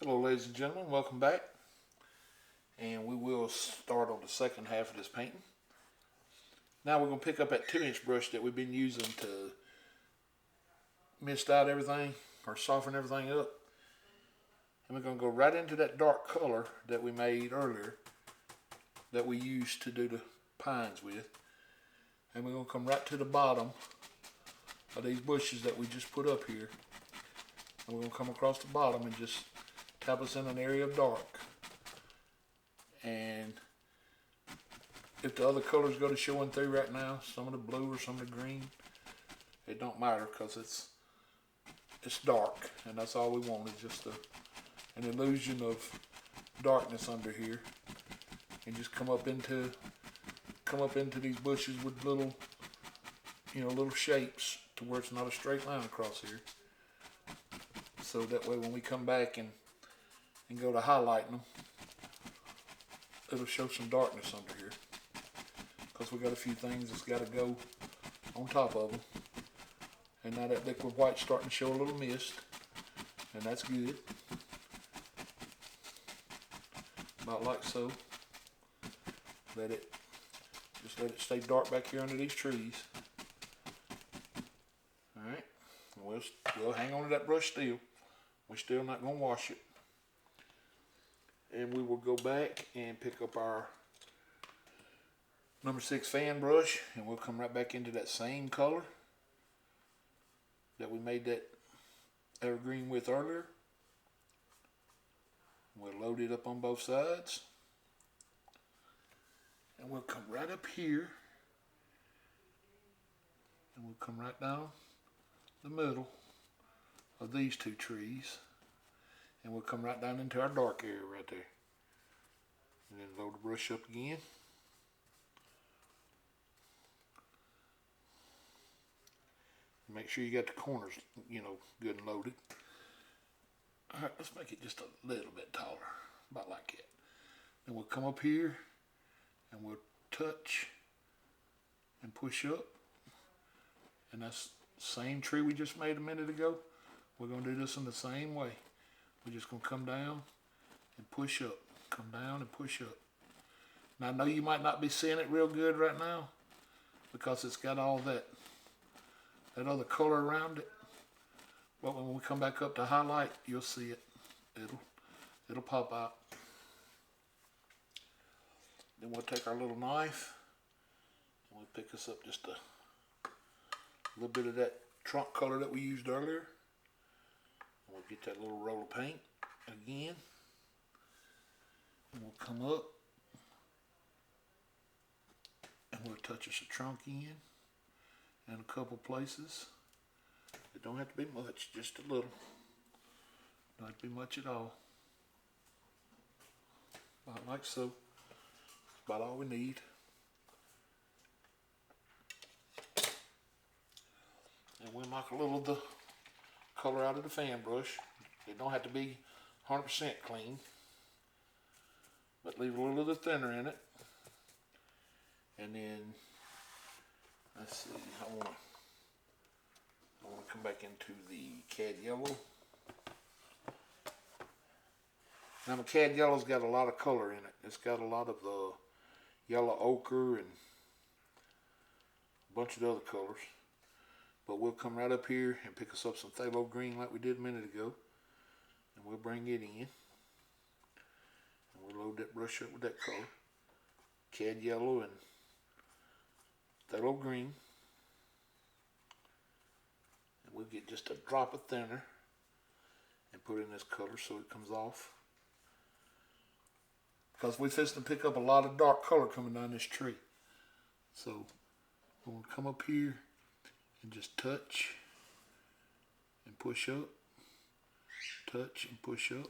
Hello ladies and gentlemen, welcome back. And we will start on the second half of this painting. Now we're going to pick up that 2-inch brush that we've been using to mist out everything or soften everything up. And we're going to go right into that dark color that we made earlier that we used to do the pines with. And we're going to come right to the bottom of these bushes that we just put up here. And we're going to come across the bottom and just tap us in an area of dark. And if the other colors go to showing through right now, some of the blue or some of the green, it don't matter because it's dark, and that's all we want is just an illusion of darkness under here. And just come up into these bushes with little shapes to where it's not a straight line across here. So that way when we come back and go to highlighting them, it'll show some darkness under here. Because we got a few things that's got to go on top of them. And now that liquid white's starting to show a little mist, and that's good. About like so. Just let it stay dark back here under these trees. Alright, we'll hang on to that brush still. We're still not going to wash it. And we will go back and pick up our number 6 fan brush, and we'll come right back into that same color that we made that evergreen with earlier. We'll load it up on both sides. And we'll come right up here. And we'll come right down the middle of these two trees. And we'll come right down into our dark area right there. And then load the brush up again. Make sure you got the corners, good and loaded. Alright, let's make it just a little bit taller. About like that. Then we'll come up here and we'll touch and push up. And that's the same tree we just made a minute ago. We're going to do this in the same way. We're just going to come down and push up. Come down and push up. Now I know you might not be seeing it real good right now because it's got all that other color around it. But when we come back up to highlight, you'll see it. It'll pop out. Then we'll take our little knife and we'll pick us up just a little bit of that trunk color that we used earlier. We'll get that little roll of paint again. And we'll come up and we'll touch us a trunk in a couple places. It don't have to be much, just a little. Don't have to be much at all. About like so. That's about all we need. And we'll knock a little of the color out of the fan brush. It don't have to be 100% clean, but leave a little of the thinner in it. And then let's see, I want to come back into the cad yellow. Now the cad yellow's got a lot of color in it. It's got a lot of the yellow ochre and a bunch of the other colors. But we'll come right up here and pick us up some phthalo green like we did a minute ago. And we'll bring it in. And we'll load that brush up with that color. Cad yellow and phthalo green. And we'll get just a drop of thinner and put in this color so it comes off. Because we're fixing to pick up a lot of dark color coming down this tree. So we're going to come up here and just touch and push up, touch and push up.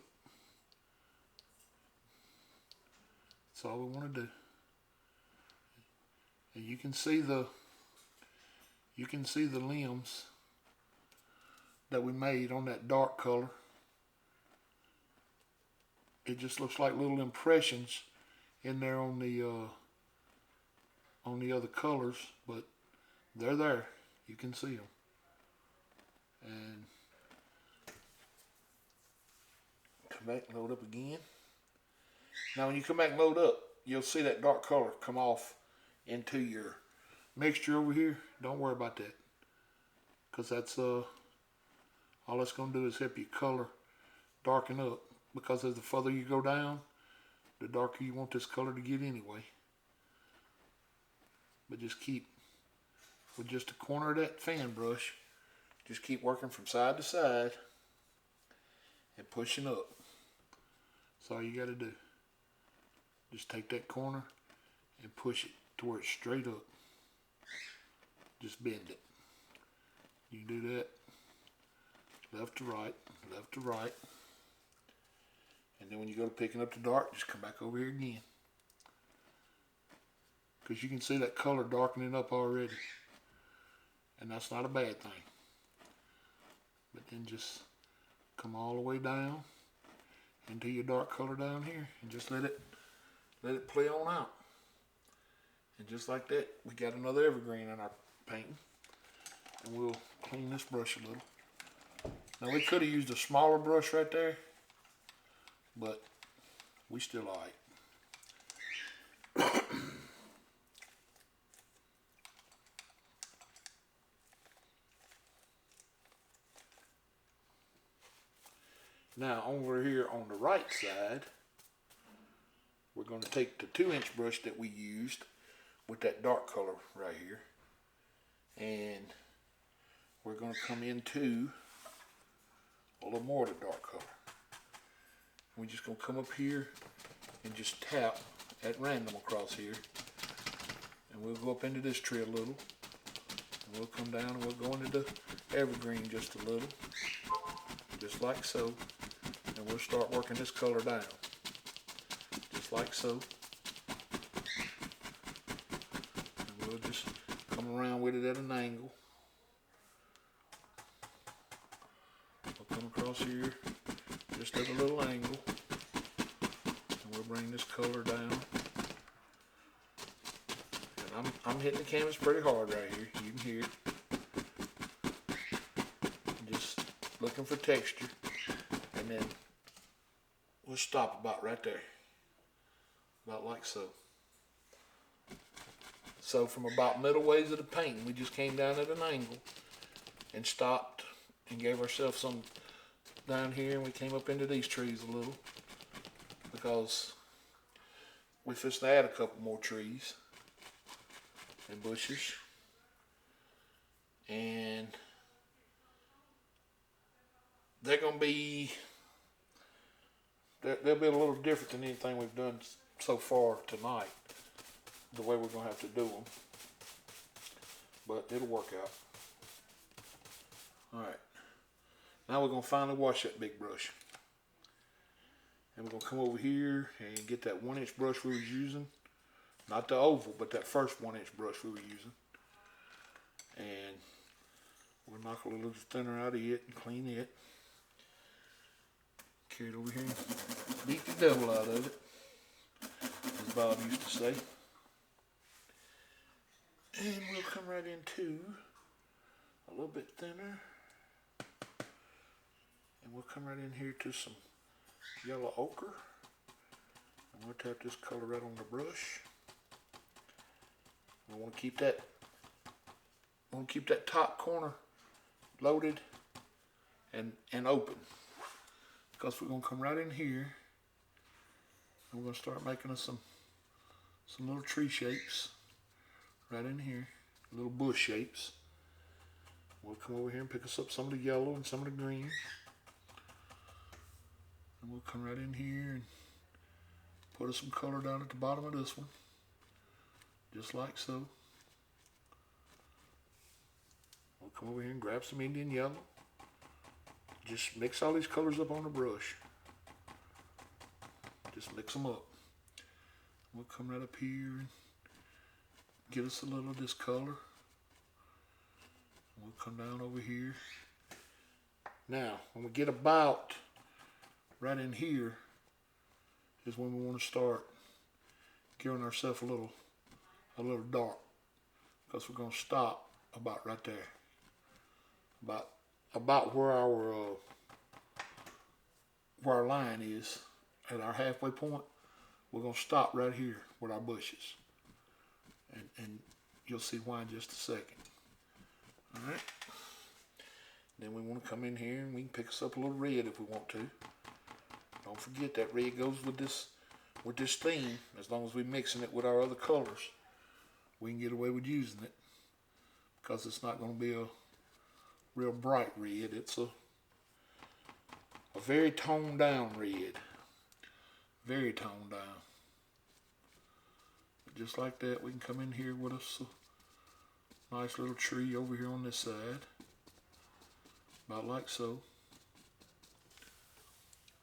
That's all we want to do. And you can see the limbs that we made on that dark color. It just looks like little impressions in there on the other colors, but they're there. You can see them. And come back and load up again. Now when you come back and load up, you'll see that dark color come off into your mixture over here. Don't worry about that, because that's all it's going to do is help your color darken up, because as the further you go down, the darker you want this color to get anyway. But just keep, with just the corner of that fan brush, just keep working from side to side and pushing up. That's all you got to do. Just take that corner and push it to where it's straight up. Just bend it. You can do that left to right, left to right. And then when you go to picking up the dark, just come back over here again. Because you can see that color darkening up already. And that's not a bad thing. But then just come all the way down into your dark color down here and just let it play on out. And just like that, we got another evergreen in our painting. And we'll clean this brush a little. Now we could have used a smaller brush right there, but we still alright. Now over here on the right side, we're going to take the 2-inch brush that we used with that dark color right here, and we're going to come into a little more of the dark color. We're just going to come up here and just tap at random across here, and we'll go up into this tree a little, and we'll come down and we'll go into the evergreen just a little, just like so, and we'll start working this color down, just like so. And we'll just come around with it at an angle. We'll come across here just at a little angle, and we'll bring this color down. And I'm hitting the canvas pretty hard right here. You can hear it. Just looking for texture, and then we'll stop about right there, about like so. So from about middle ways of the painting, we just came down at an angle and stopped and gave ourselves some down here, and we came up into these trees a little because we just add a couple more trees and bushes, and they're gonna be they'll be a little different than anything we've done so far tonight, the way we're gonna have to do them, but it'll work out. All right, now we're gonna finally wash that big brush, and we're gonna come over here and get that 1-inch brush we was using, not the oval, but that first 1-inch brush we were using, and we'll knock a little thinner out of it and clean it. Carry it over here and beat the devil out of it, as Bob used to say. And we'll come right into a little bit thinner, and we'll come right in here to some yellow ochre, and we'll tap this color right on the brush. We want to keep that top corner loaded and open, because we're going to come right in here and we're going to start making us some little tree shapes right in here, little bush shapes. We'll come over here and pick us up some of the yellow and some of the green, and we'll come right in here and put us some color down at the bottom of this one, just like so. We'll come over here and grab some Indian yellow. Just mix all these colors up on the brush. Just mix them up. We'll come right up here and get us a little of this color. We'll come down over here. Now, when we get about right in here is when we want to start giving ourselves a little dark, because we're going to stop about right there, about where our where our line is, at our halfway point, we're going to stop right here with our bushes. And you'll see why in just a second. Alright. Then we want to come in here and we can pick us up a little red if we want to. Don't forget that red goes with this theme. As long as we're mixing it with our other colors, we can get away with using it. Because it's not going to be a real bright red. It's a very toned down red. Very toned down. But just like that, we can come in here with us a nice little tree over here on this side. About like so.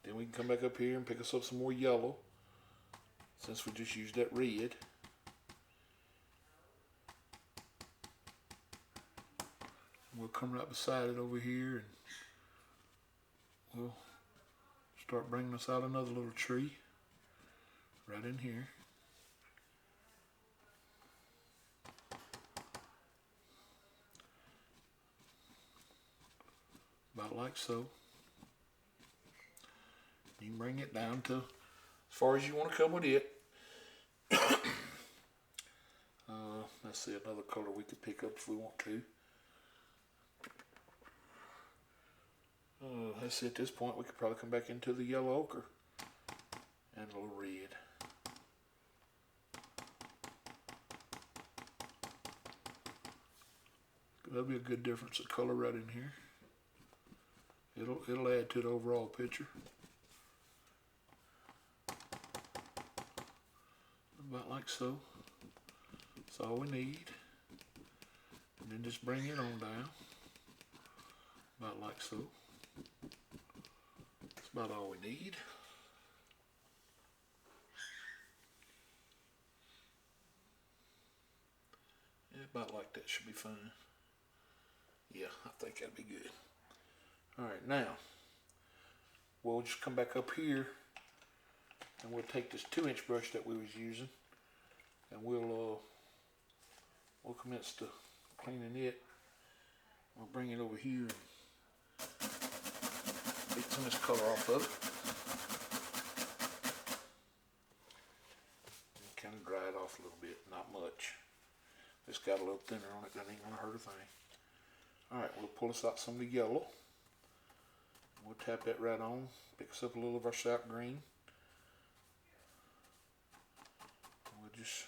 Then we can come back up here and pick us up some more yellow, since we just used that red. We'll come right beside it over here and we'll start bringing us out another little tree right in here. About like so. You can bring it down to as far as you want to come with it. Let's see another color we could pick up if we want to. Let's see, at this point we could probably come back into the yellow ochre and a little red. That'll be a good difference of color right in here. It'll add to the overall picture. About like so. That's all we need. And then just bring it on down. About like so. That's about all we need. Yeah, about like that should be fine. Yeah, I think that'd be good. Alright, now we'll just come back up here and we'll take this 2-inch brush that we was using and we'll commence to cleaning it. We'll bring it over here and get some of this color off of it. And kind of dry it off a little bit, not much. It's got a little thinner on it, that ain't gonna hurt a thing. Alright, we'll pull us out some of the yellow. We'll tap that right on, pick us up a little of our sap green. We'll just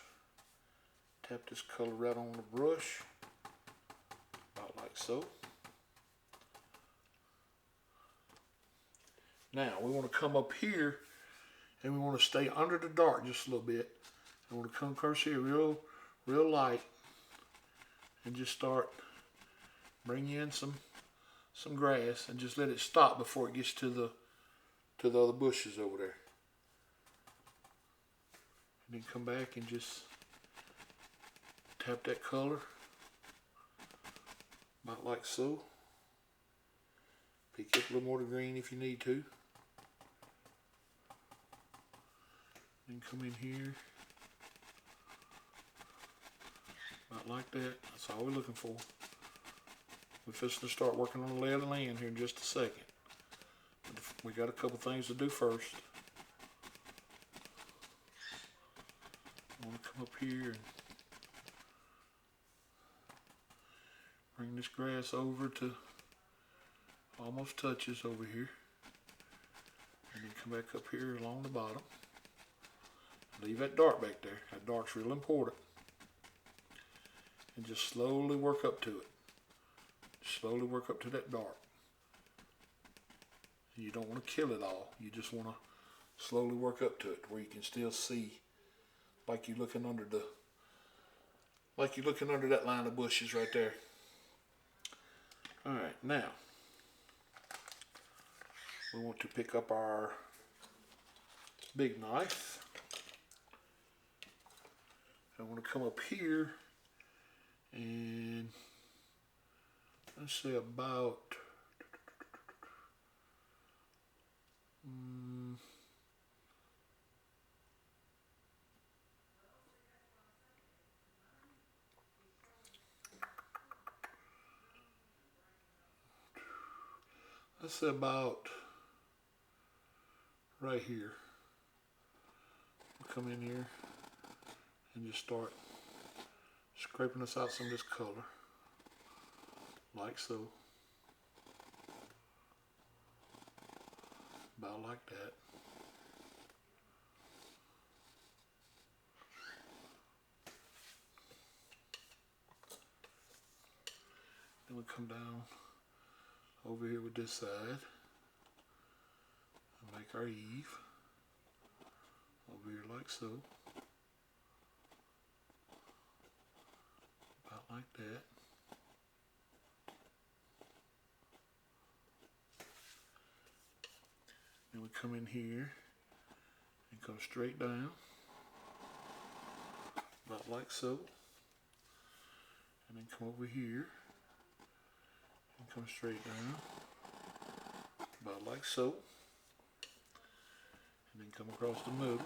tap this color right on the brush, about like so. Now we want to come up here and we want to stay under the dark just a little bit. I want to come across here real light and just start bring in some grass and just let it stop before it gets to the other bushes over there. And then come back and just tap that color about like so. Pick up a little more of the green if you need to. Then come in here about like that. That's all we're looking for. We're just going to start working on the lay of the land here in just a second. We got a couple things to do first. I want to come up here and bring this grass over to almost touches over here. And then come back up here along the bottom. Leave that dark back there. That dark's real important. And just slowly work up to it. Slowly work up to that dark. You don't want to kill it all. You just want to slowly work up to it where you can still see like you're looking under that line of bushes right there. Alright, now we want to pick up our big knife. I want to come up here and let's say about let's say about right here. We'll come in here and just start scraping us out some of this color, like so. About like that. Then we come down over here with this side and make our eave over here like so. About like that. Then we come in here and come straight down, about like so. And then come over here and come straight down, about like so. And then come across the middle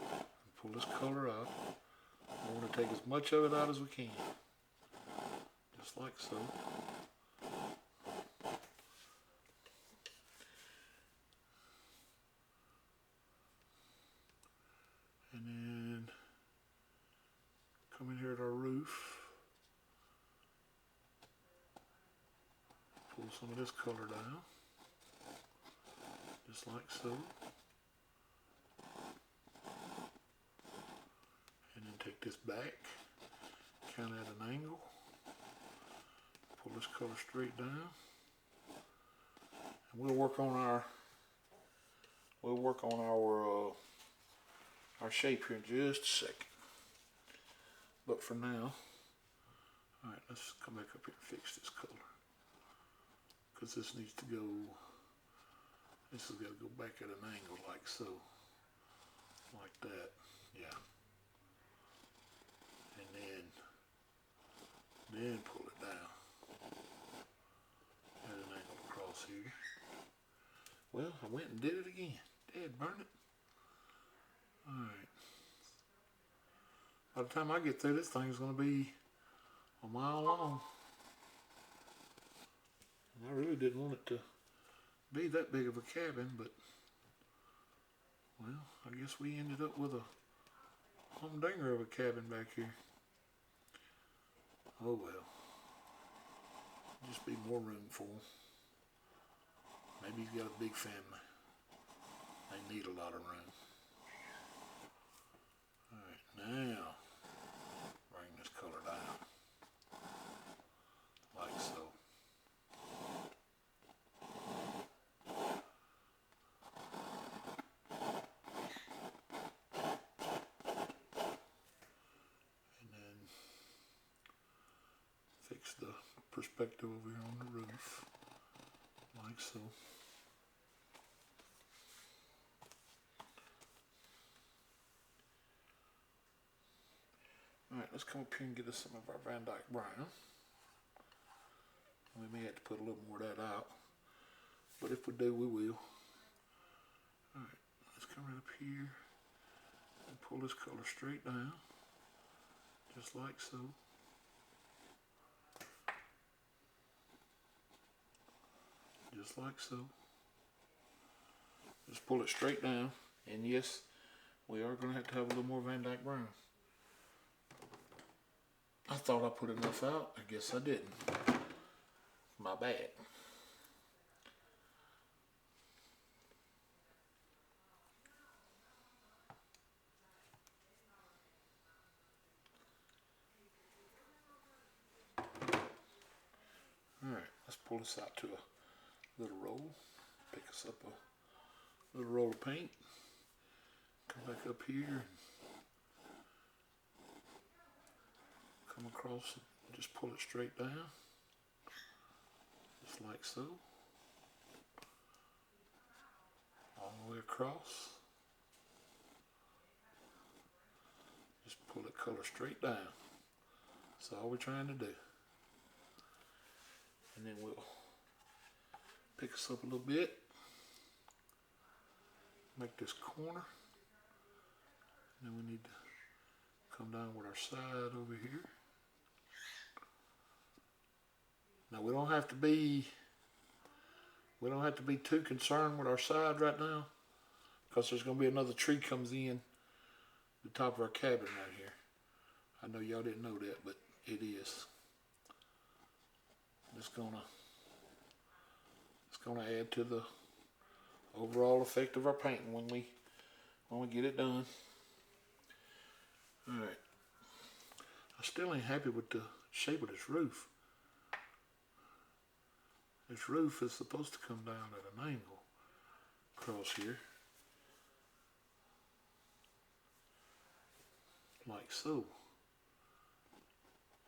and pull this color out. I want to take as much of it out as we can, just like so. And then come in here at our roof, pull some of this color down, just like so. And then take this back, kind of at an angle, pull this color straight down. And we'll work on our shape here in just a second. But for now, all right, let's come back up here and fix this color, because this needs to go. This has got to go back at an angle like so, like that, yeah. And then pull it down at an angle across here. Well, I went and did it again. Dad burn it. All right. By the time I get through, this thing's going to be a mile long. And I really didn't want it to be that big of a cabin, but well, I guess we ended up with a humdinger of a cabin back here. Oh well. Just be more room for him. Maybe he's got a big family. They need a lot of room. Alright, now bring this color down. Like so. And then fix the perspective over here on the roof. Like so. Alright, let's come up here and get us some of our Van Dyke brown. We may have to put a little more of that out, but if we do, we will. Alright, let's come right up here and pull this color straight down, just like so. Just like so. Just pull it straight down, and yes, we are going to have a little more Van Dyke brown. I thought I put enough out. I guess I didn't. My bad. Alright, let's pull this out to a little roll. Pick us up a little roll of paint. Come back up here and come across it. Just pull it straight down. Just like so. All the way across. Just pull that color straight down. That's all we're trying to do. And then we'll pick us up a little bit. Make this corner. And then we need to come down with our side over here. Now we don't have to be We don't have to be too concerned with our side right now, because there's going to be another tree comes in the top of our cabin right here. I know y'all didn't know that, but it is. It's gonna add to the overall effect of our painting when we get it done. All right. I still ain't happy with the shape of this roof. This roof is supposed to come down at an angle across here, like so.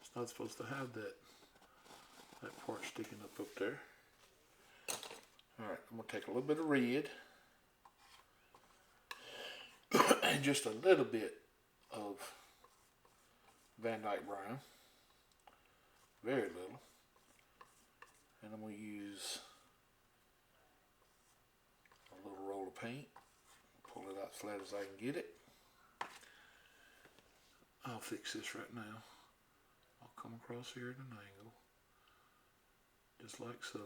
It's not supposed to have that part sticking up there. Alright, I'm going to take a little bit of red and just a little bit of Van Dyke brown, very little, and I'm going to use a little roll of paint, pull it out as flat as I can get it. I'll fix this right now. I'll come across here at an angle, just like so,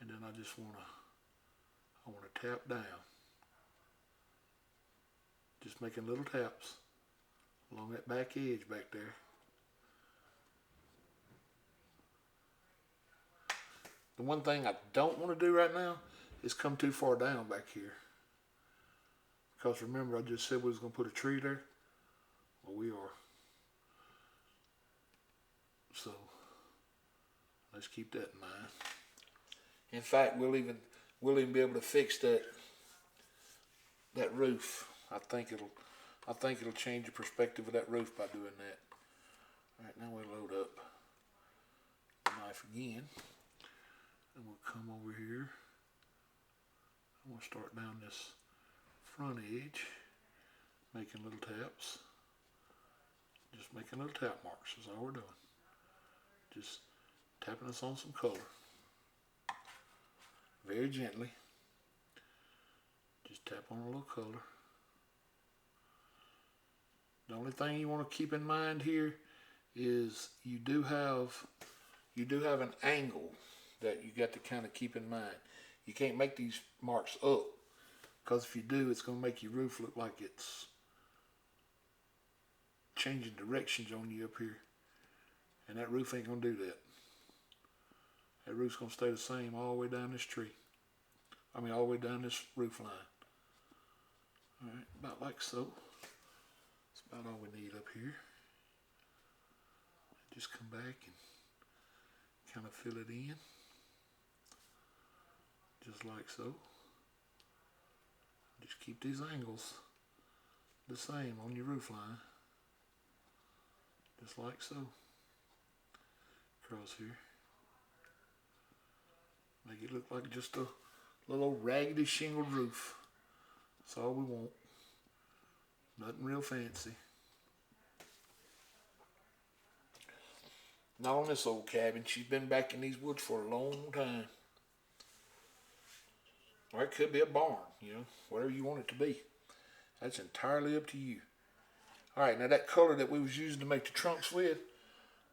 and then I just want to tap down, just making little taps along that back edge back there. The one thing I don't want to do right now is come too far down back here, because remember I just said we was going to put a tree there. Well, we are. So let's keep that in mind. In fact, we'll even be able to fix that roof. I think it'll change the perspective of that roof by doing that. All right, now we'll load up the knife again, and we'll come over here. I'm gonna start down this front edge, making little taps. Just making little tap marks is all we're doing. Just tapping us on some color. Very gently. Just tap on a little color. The only thing you want to keep in mind here is you do have an angle that you got to kind of keep in mind. You can't make these marks up, because if you do, it's going to make your roof look like it's changing directions on you up here, and that roof ain't gonna do that. That roof's gonna stay the same all the way down this tree. I mean all the way down this roof line. Alright, about like so. That's about all we need up here. Just come back and kind of fill it in. Just like so. Just keep these angles the same on your roof line. Just like so. Across here. Make it look like just a little raggedy shingled roof. That's all we want. Nothing real fancy. Not on this old cabin. She's been back in these woods for a long time. Or it could be a barn, you know, whatever you want it to be. That's entirely up to you. Alright, now that color that we was using to make the trunks with,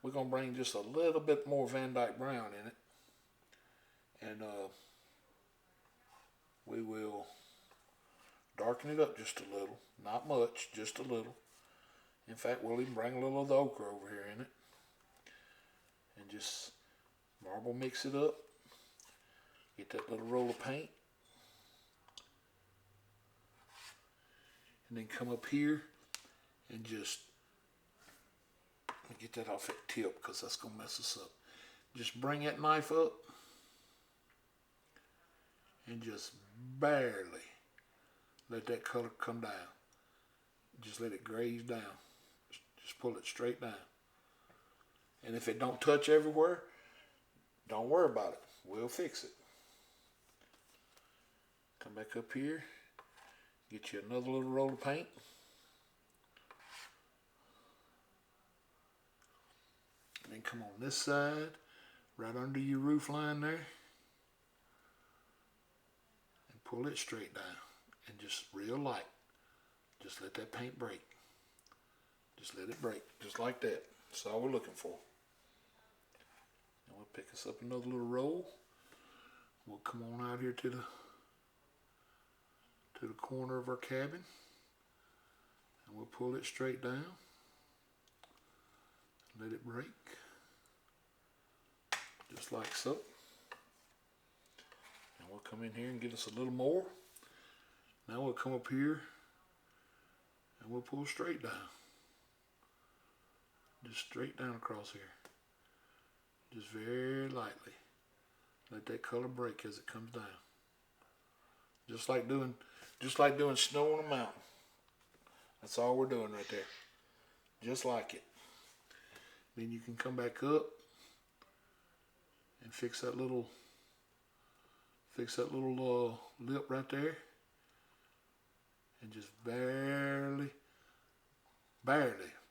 we're going to bring just a little bit more Van Dyke brown in it. And we will darken it up just a little. Not much, just a little. In fact, we'll even bring a little of the ochre over here in it. And just marble mix it up. Get that little roll of paint. And then come up here and just get that off that tip, because that's going to mess us up. Just bring that knife up and just barely let that color come down. Just let it graze down. Just pull it straight down. And if it don't touch everywhere, don't worry about it. We'll fix it. Come back up here. Get you another little roll of paint. And then come on this side, right under your roof line there. And pull it straight down. And just real light. Just let that paint break. Just let it break. Just like that. That's all we're looking for. And we'll pick us up another little roll. We'll come on out here to the corner of our cabin, and we'll pull it straight down. Let it break, just like so. And we'll come in here and get us a little more. Now we'll come up here and we'll pull straight down. Just straight down across here. Just very lightly. Let that color break as it comes down. Just like doing snow on a mountain. That's all we're doing right there. Just like it. Then you can come back up and fix that little lip right there, and just barely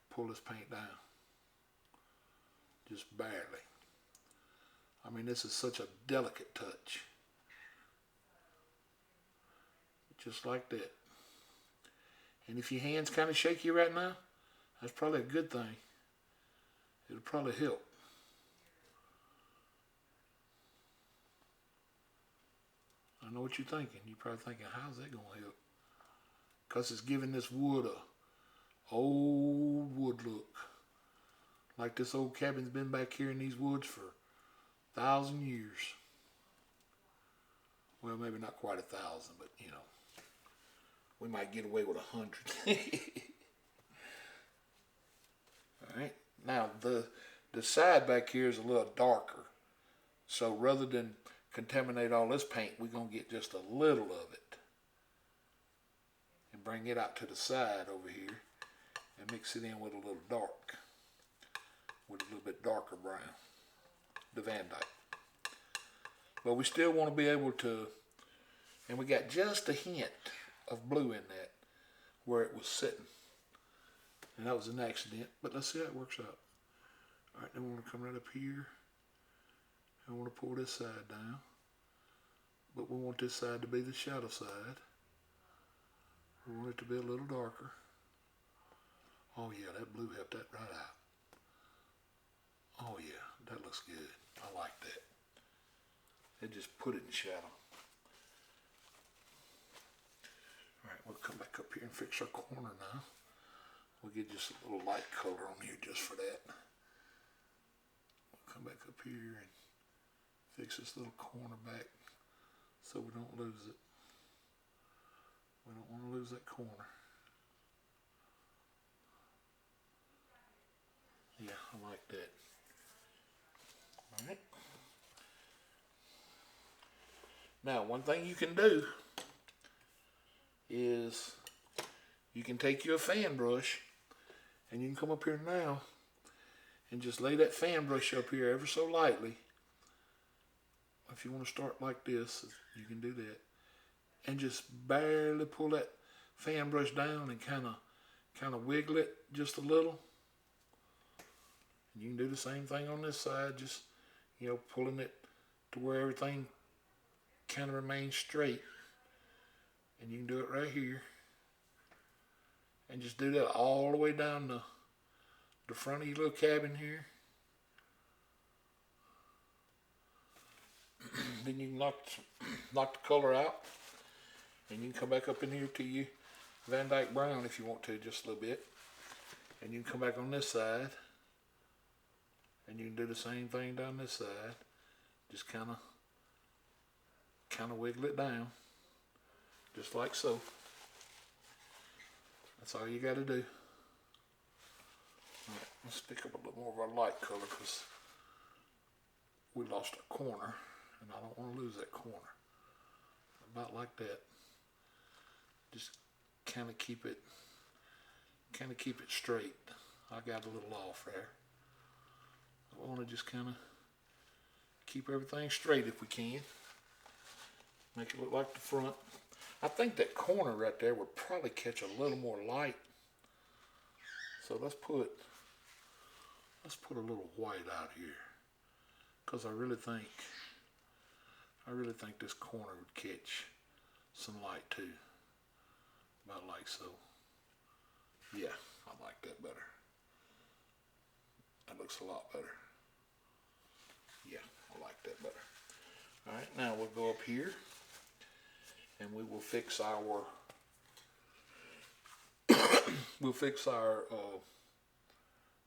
pull this paint down. Just barely. I mean, this is such a delicate touch. Just like that. And if your hand's kind of shaky right now, that's probably a good thing. It'll probably help. I know what you're thinking. You're probably thinking, how's that going to help? Because it's giving this wood a old wood look. Like this old cabin's been back here in these woods for 1,000 years. Well, maybe not quite 1,000, but you know, we might get away with 100. All right. Now the side back here is a little darker. So rather than contaminate all this paint, we're going to get just a little of it and bring it out to the side over here and mix it in with a little dark, with a little bit darker brown, the Van Dyke. But we still want to be able to, and we got just a hint of blue in that where it was sitting. And that was an accident, but let's see how it works out. All right, then we want to come right up here. I want to pull this side down, but we want this side to be the shadow side. We want it to be a little darker. Oh yeah, that blue helped that right out. Oh yeah, that looks good. I like that. It just put it in shadow. All right, we'll come back up here and fix our corner now. We'll get just a little light color on here just for that. We'll come back up here and fix this little corner back so we don't lose it. We don't want to lose that corner. Yeah, I like that. All right. Now, one thing you can do is you can take your fan brush and you can come up here now and just lay that fan brush up here ever so lightly. If you want to start like this, you can do that. And just barely pull that fan brush down and kind of wiggle it just a little. And you can do the same thing on this side, just, you know, pulling it to where everything kind of remains straight. And you can do it right here. And just do that all the way down the front of your little cabin here. Then you can knock the color out. And you can come back up in here to your Van Dyke brown if you want to, just a little bit. And you can come back on this side. And you can do the same thing down this side. Just kind of wiggle it down. Just like so. That's all you got to do. All right, let's pick up a little more of our light color because we lost our corner and I don't want to lose that corner. About like that. Just kind of keep it straight. I got a little off there. I want to just kind of keep everything straight if we can. Make it look like the front. I think that corner right there would probably catch a little more light. So let's put a little white out here. Because I really think this corner would catch some light too. About like so. Yeah, I like that better. That looks a lot better. Yeah, I like that better. All right, now we'll go up here and we will fix our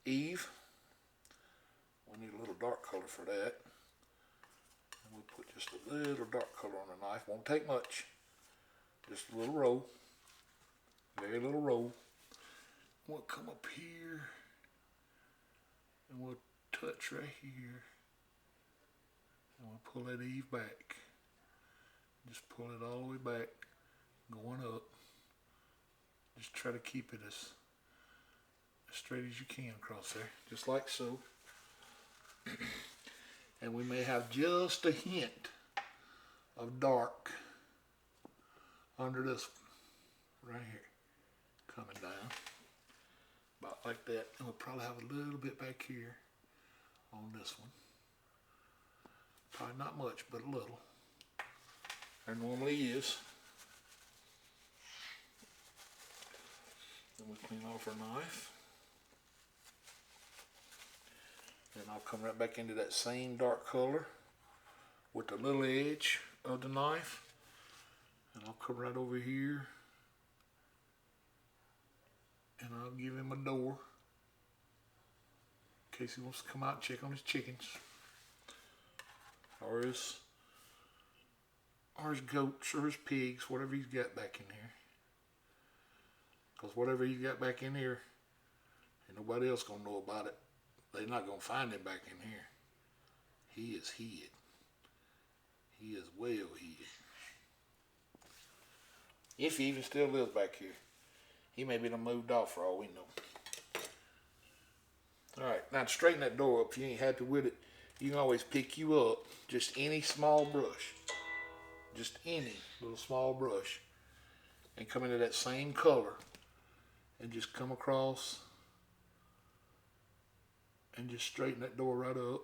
eave. We need a little dark color for that. And we'll put just a little dark color on the knife. Won't take much. Just a little roll. Very little roll. We'll come up here and we'll touch right here. And we'll pull that eave back. Just pull it all the way back, going up. Just try to keep it as straight as you can across there, just like so. And we may have just a hint of dark under this one, right here, coming down, about like that. And we'll probably have a little bit back here on this one. Probably not much, but a little. There normally is. Then we clean off our knife. Then I'll come right back into that same dark color with the little edge of the knife. And I'll come right over here. And I'll give him a door in case he wants to come out and check on his chickens. Or his goats or his pigs, whatever he's got back in here. Because whatever he's got back in here, ain't nobody else gonna know about it. They're not gonna find him back in here. He is hid. He is well hid. If he even still lives back here. He may be done moved off for all we know. Alright, now to straighten that door up, if you ain't happy with it, you can always pick you up just any small brush. Just any little small brush. And come into that same color. And just come across and just straighten that door right up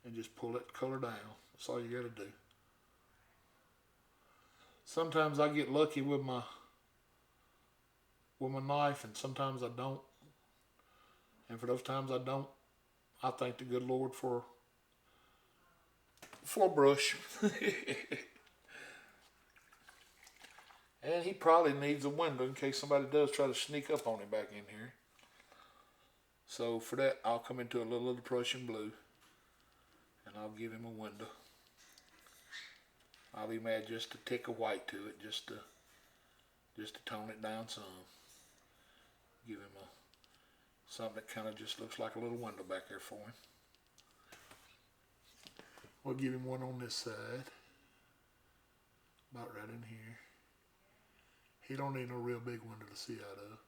and just pull that color down. That's all you got to do. Sometimes I get lucky with my knife and sometimes I don't. And for those times I don't, I thank the good Lord for a brush. And he probably needs a window in case somebody does try to sneak up on him back in here. So for that, I'll come into a little of the Prussian blue. And I'll give him a window. I'll even add just a tick of white to it, just to tone it down some. Give him something that kind of just looks like a little window back there for him. We'll give him one on this side. About right in here. He don't need no real big window to see out of.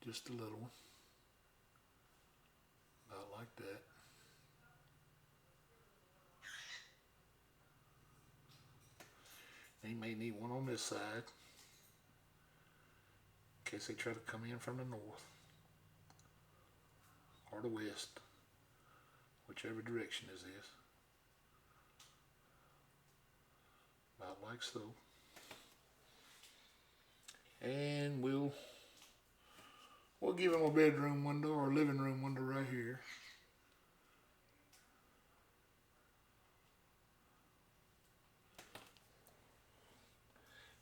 Just a little one. About like that. He may need one on this side. In case they try to come in from the north. Or the west. Whichever direction this is. About like so. And we'll give him a bedroom window or a living room window right here.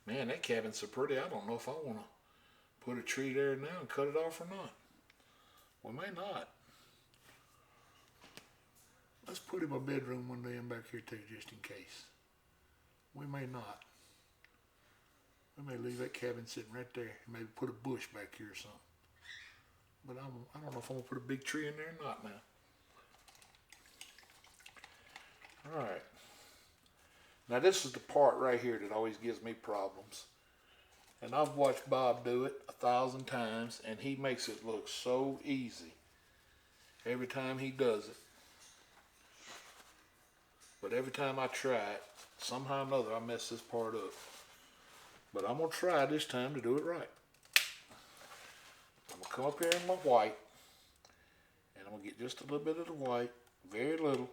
Man, that cabin's so pretty. I don't know if I want to put a tree there now and cut it off or not. We may not. Let's put him a bedroom window in back here too, just in case. We may not. We may leave that cabin sitting right there and maybe put a bush back here or something. But I don't know if I'm going to put a big tree in there or not now. Alright. Now this is the part right here that always gives me problems. And I've watched Bob do it 1,000 times and he makes it look so easy every time he does it. But every time I try it, somehow or another I mess this part up. But I'm going to try this time to do it right. I'm going to come up here in my white. And I'm going to get just a little bit of the white. Very little.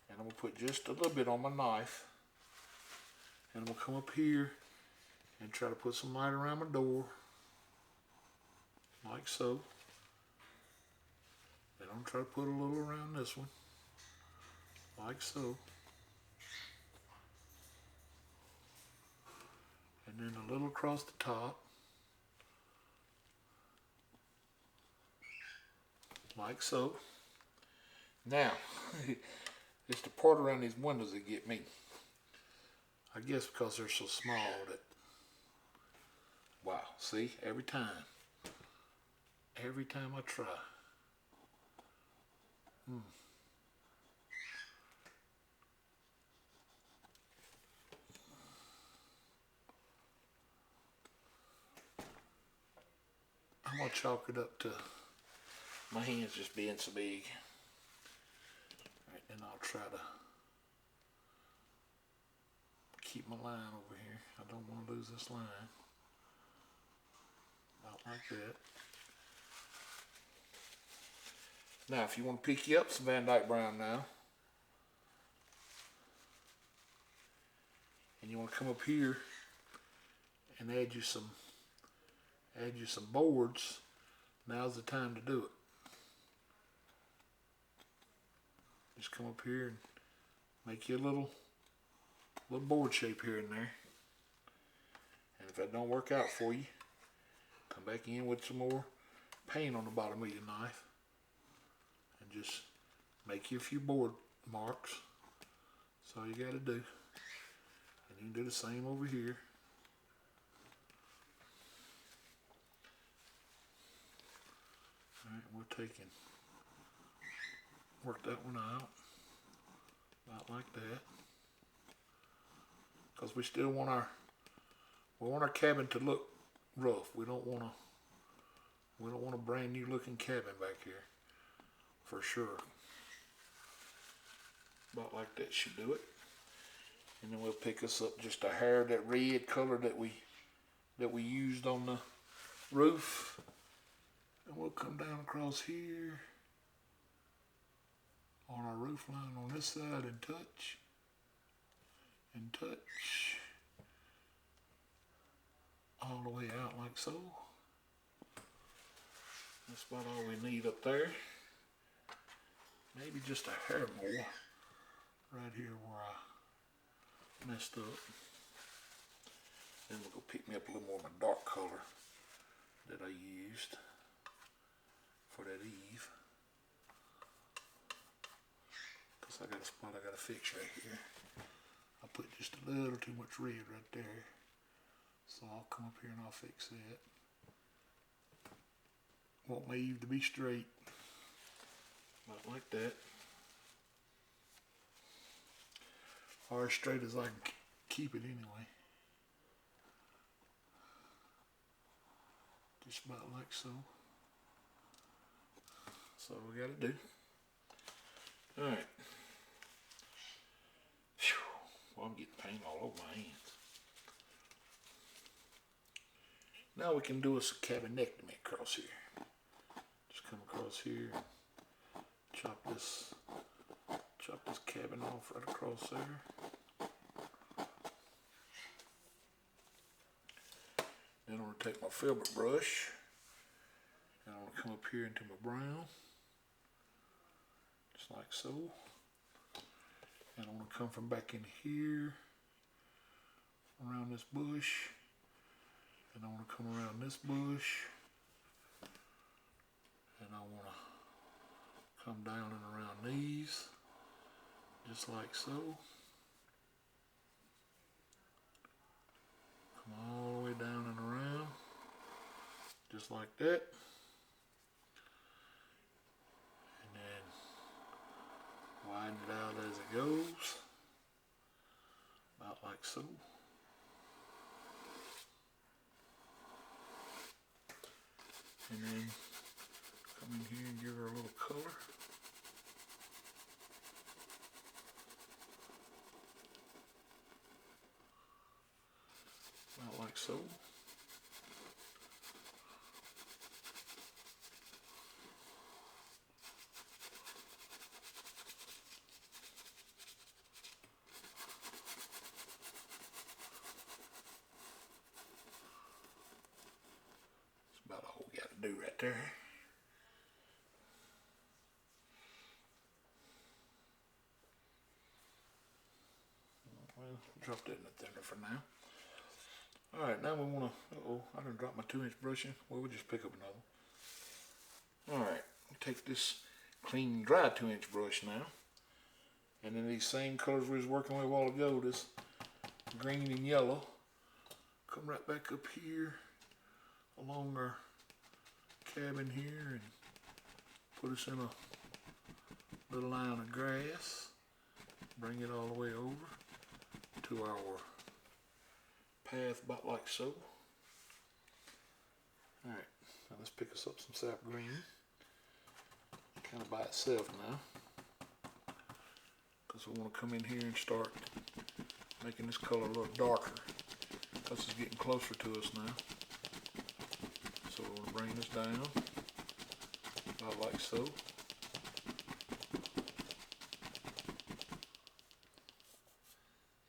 And I'm going to put just a little bit on my knife. And I'm going to come up here and try to put some light around my door. Like so. Then I'm try to put a little around this one, like so. And then a little across the top, like so. Now, it's the part around these windows that get me. I guess because they're so small that, wow, see, every time I try. I'm gonna chalk it up to my hands just being so big. Alright, then I'll try to keep my line over here. I don't want to lose this line. About like that. Now, if you want to pick you up some Van Dyke Brown now, and you want to come up here and add you some boards, now's the time to do it. Just come up here and make you a little board shape here and there. And if that don't work out for you, come back in with some more paint on the bottom of your knife and just make you a few board marks. That's all you got to do. And you can do the same over here. Alright, we're taking, work that one out, about like that. Because we still want our cabin to look rough. We don't want a brand new looking cabin back here, for sure. About like that should do it. And then we'll pick us up just a hair of that red color that we used on the roof. And we'll come down across here on our roof line on this side and touch. All the way out like so. That's about all we need up there. Maybe just a hair more right here where I messed up. Then we'll go pick me up a little more of my dark color that I used for that eave. Because I got a spot I got to fix right here. I put just a little too much red right there. So I'll come up here and I'll fix that. Want my eave to be straight. About like that. Or as straight as I can keep it anyway. Just about like so. That's all we got to do. Alright. Well, I'm getting paint all over my hands. Now we can do us a cabinectomy across here. Just come across here, chop this cabin off right across there. Then I'm going to take my filbert brush and I'm going to come up here into my brown, just like so. And I'm going to come from back in here, around this bush, and I want to come around this bush, and I want to come down and around these, just like so. Come all the way down and around, just like that. And then widen it out as it goes, about like so. And then come in here and give her a little color. About like so. That's about all we got to do right there. Drop that in the thinner for now. Alright, now we want to, I done dropped my 2-inch brush in. Well, we'll just pick up another. Alright, take this clean, dry 2-inch brush now. And then these same colors we was working with a while ago, this green and yellow. Come right back up here along our cabin here and put us in a little line of grass. Bring it all the way over to our path about like so. Alright, now let's pick us up some sap green. Kind of by itself now. Because we want to come in here and start making this color a little darker. Because it's getting closer to us now. So we're going to bring this down about like so.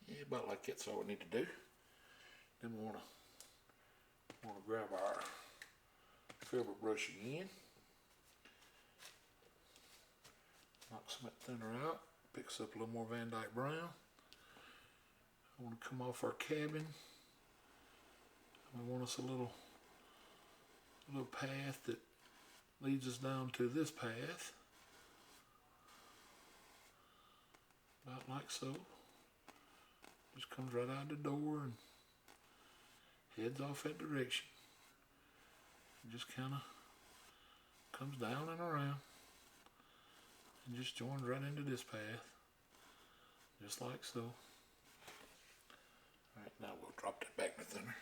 Yeah, about like that's all we need to do. Then we want to grab our filbert brush again. Knock some of that thinner out. Picks up a little more Van Dyke brown. I want to come off our cabin. I want us a little path that leads us down to this path. About like so. Just comes right out the door and heads off that direction. It just kind of comes down and around and just joins right into this path, just like so. Alright, now we'll drop that back in the thinner.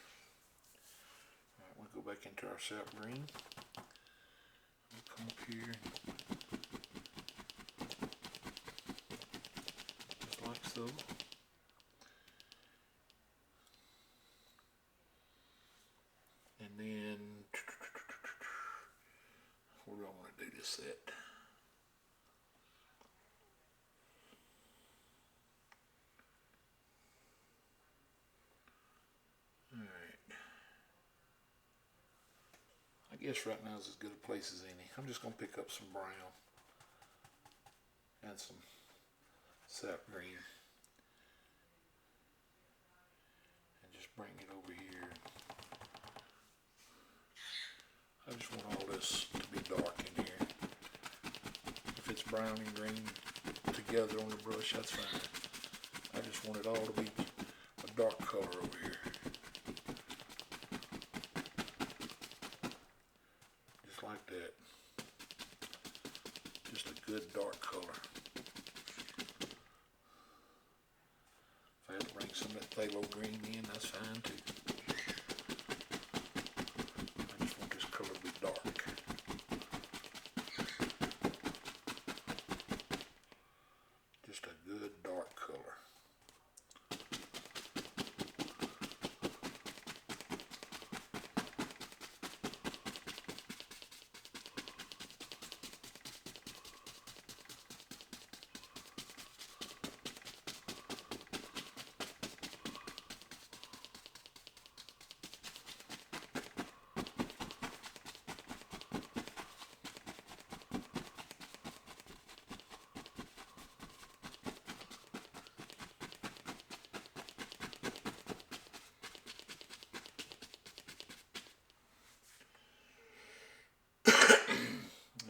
Alright, we'll go back into our sap green. We'll come up here just like so. And then where do I want to do this at? I guess right now is as good a place as any. I'm just going to pick up some brown and some sap green and just bring it over here. I just want all this to be dark in here. If it's brown and green together on the brush, that's fine. I just want it all to be a dark color over here. Like that. Just a good dark color. If I had to bring some of that phthalo green in, that's fine too. I just want this color to be dark. Just a good dark color.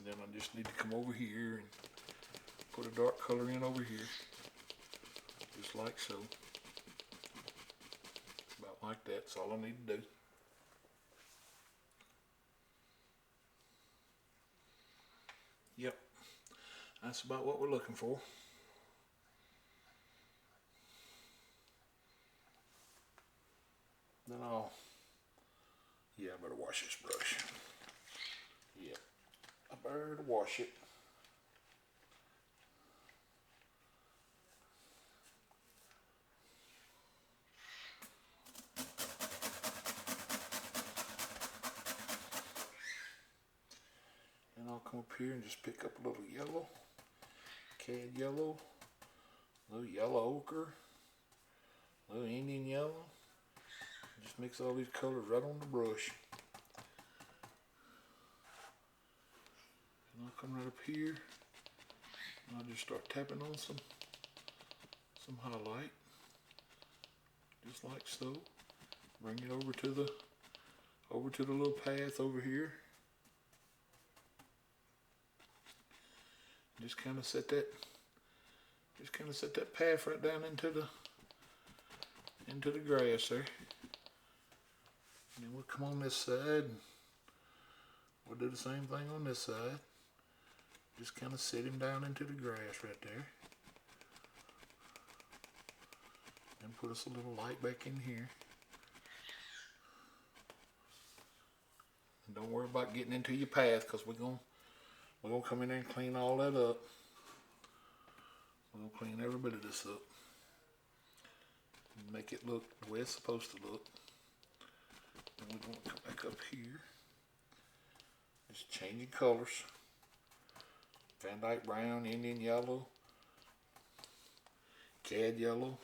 I just need to come over here and put a dark color in over here, just like so. About like that, that's all I need to do. Yep, that's about what we're looking for. Then I better wash this brush. Yep. I better wash it. And I'll come up here and just pick up a little yellow, cad yellow, a little yellow ochre, a little Indian yellow. Just mix all these colors right on the brush. And I'll come right up here and I'll just start tapping on some highlight. just like so. Bring it over to the little path over here. Just kind of set that path right down into the grass there. And then we'll come on this side and we'll do the same thing on this side. Just kind of set him down into the grass right there. And put us a little light back in here. And don't worry about getting into your path, because we're gonna come in there and clean all that up. We're gonna clean every bit of this up. And make it look the way it's supposed to look. And we're gonna come back up here. Just changing colors. Van Dyke brown, Indian yellow, cad yellow.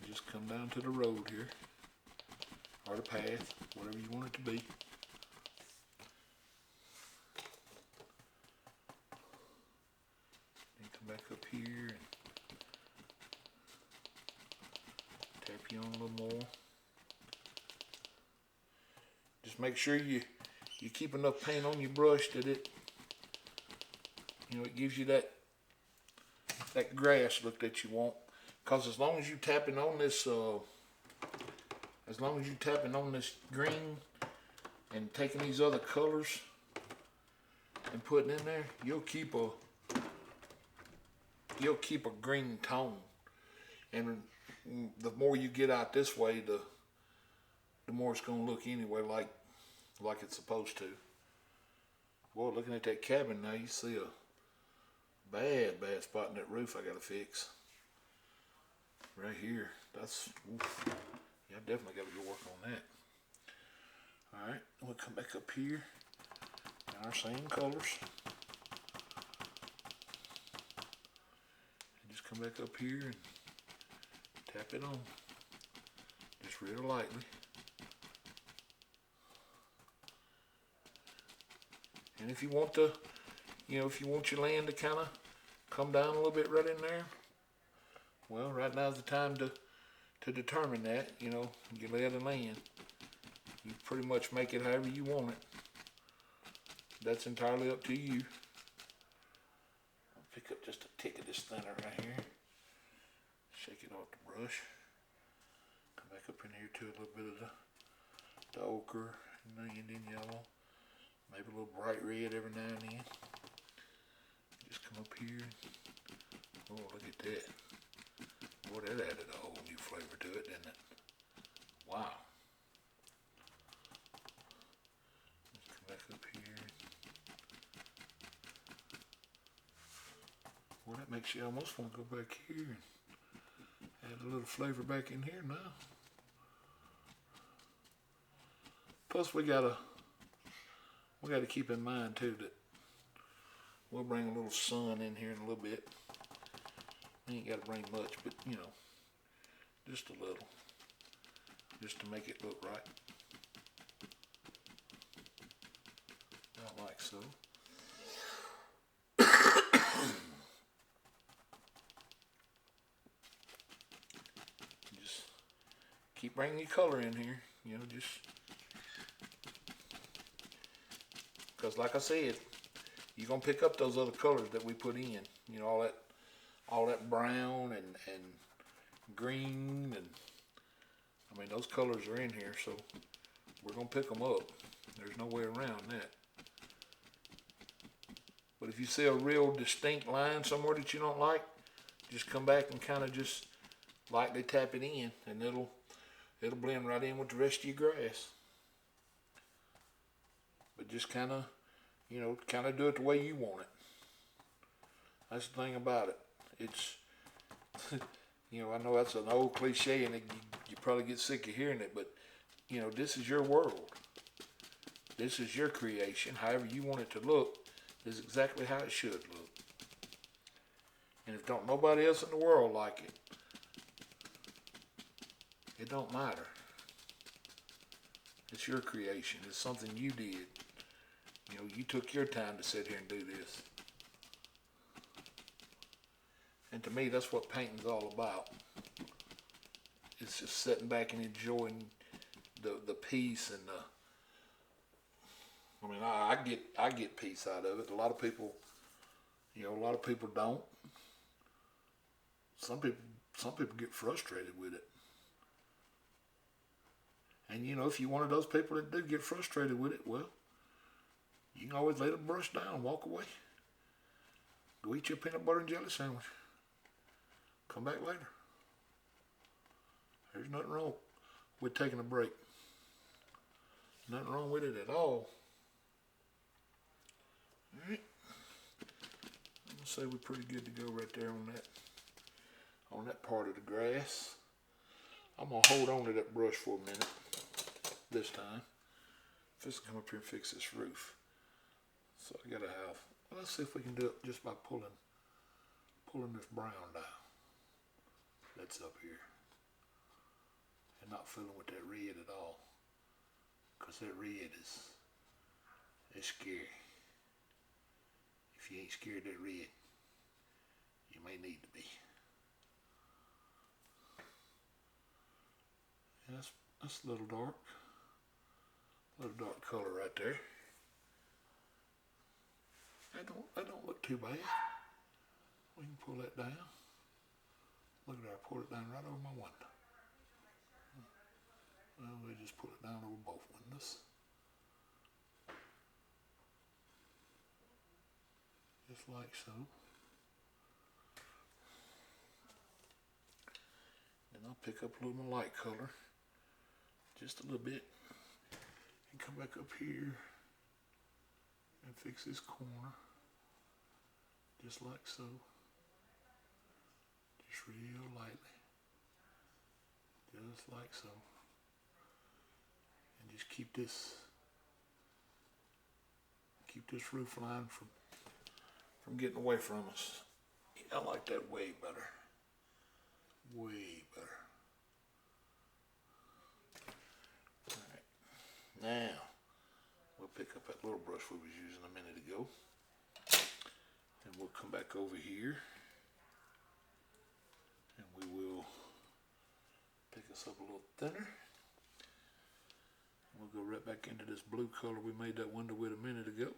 And just come down to the road here, or the path, whatever you want it to be. Then come back up here and tap you on a little more. Just make sure you keep enough paint on your brush that it gives you that grass look that you want. Because as long as you tapping on this green and taking these other colors and putting in there, you'll keep a green tone. And the more you get out this way, the more it's gonna look anyway like it's supposed to. Boy, looking at that cabin now, you see a bad spot in that roof I gotta fix. Right here. That's, oof. Yeah, I definitely gotta go work on that. Alright, we'll come back up here in our same colors. And just come back up here and tap it on. Just real lightly. And if you want to, if you want your land to kind of come down a little bit right in there, well, right now's the time to determine that. You lay the land. You pretty much make it however you want it. That's entirely up to you. I'll pick up just a tick of this thinner right here. Shake it off the brush. Come back up in here to a little bit of the ochre and the Indian yellow. Maybe a little bright red every now and then. Just come up here. Oh, look at that. Boy, that added a whole new flavor to it, didn't it? Wow. Let's come back up here. Well, that makes you almost want to go back here and add a little flavor back in here now. Plus, we gotta keep in mind too that we'll bring a little sun in here in a little bit. We ain't got to bring much, but just a little, just to make it look right. About like so. Just keep bringing your color in here, just because, like I said, you're gonna pick up those other colors that we put in. All that brown and green, and I mean those colors are in here, so we're gonna pick them up. There's no way around that. But if you see a real distinct line somewhere that you don't like, just come back and kind of just lightly tap it in, and it'll blend right in with the rest of your grass. But just kind of do it the way you want it. That's the thing about it. It's, I know that's an old cliche, and you probably get sick of hearing it, but, this is your world. This is your creation. However you want it to look is exactly how it should look. And if don't nobody else in the world like it, it don't matter. It's your creation. It's something you did. You took your time to sit here and do this. And to me, that's what painting's all about. It's just sitting back and enjoying the peace and the. I mean, I get peace out of it. A lot of people, a lot of people don't. Some people get frustrated with it. And if you're one of those people that do get frustrated with it, well, you can always lay the brush down and walk away. Go eat your peanut butter and jelly sandwich. Come back later. There's nothing wrong with taking a break. Nothing wrong with it at all. Alright. I'm gonna say we're pretty good to go right there on that part of the grass. I'm gonna hold on to that brush for a minute this time. Just come up here and fix this roof. So I gotta have, let's see if we can do it just by pulling this brown down. That's up here. And not fooling with that red at all. Cause that red is scary. If you ain't scared of that red, you may need to be. Yeah, that's a little dark. A little dark color right there. That don't look too bad. We can pull that down. Look at that, I pulled it down right over my window. Well, we just put it down over both windows. Just like so. Then I'll pick up a little more light color. Just a little bit. And come back up here and fix this corner. Just like so. Just real lightly. Just like so. And just keep this roof line from getting away from us. I like that way better. Way better. Alright. Now, we'll pick up that little brush we was using a minute ago. And we'll come back over here. And we will pick us up a little thinner. And we'll go right back into this blue color we made that window with a minute ago.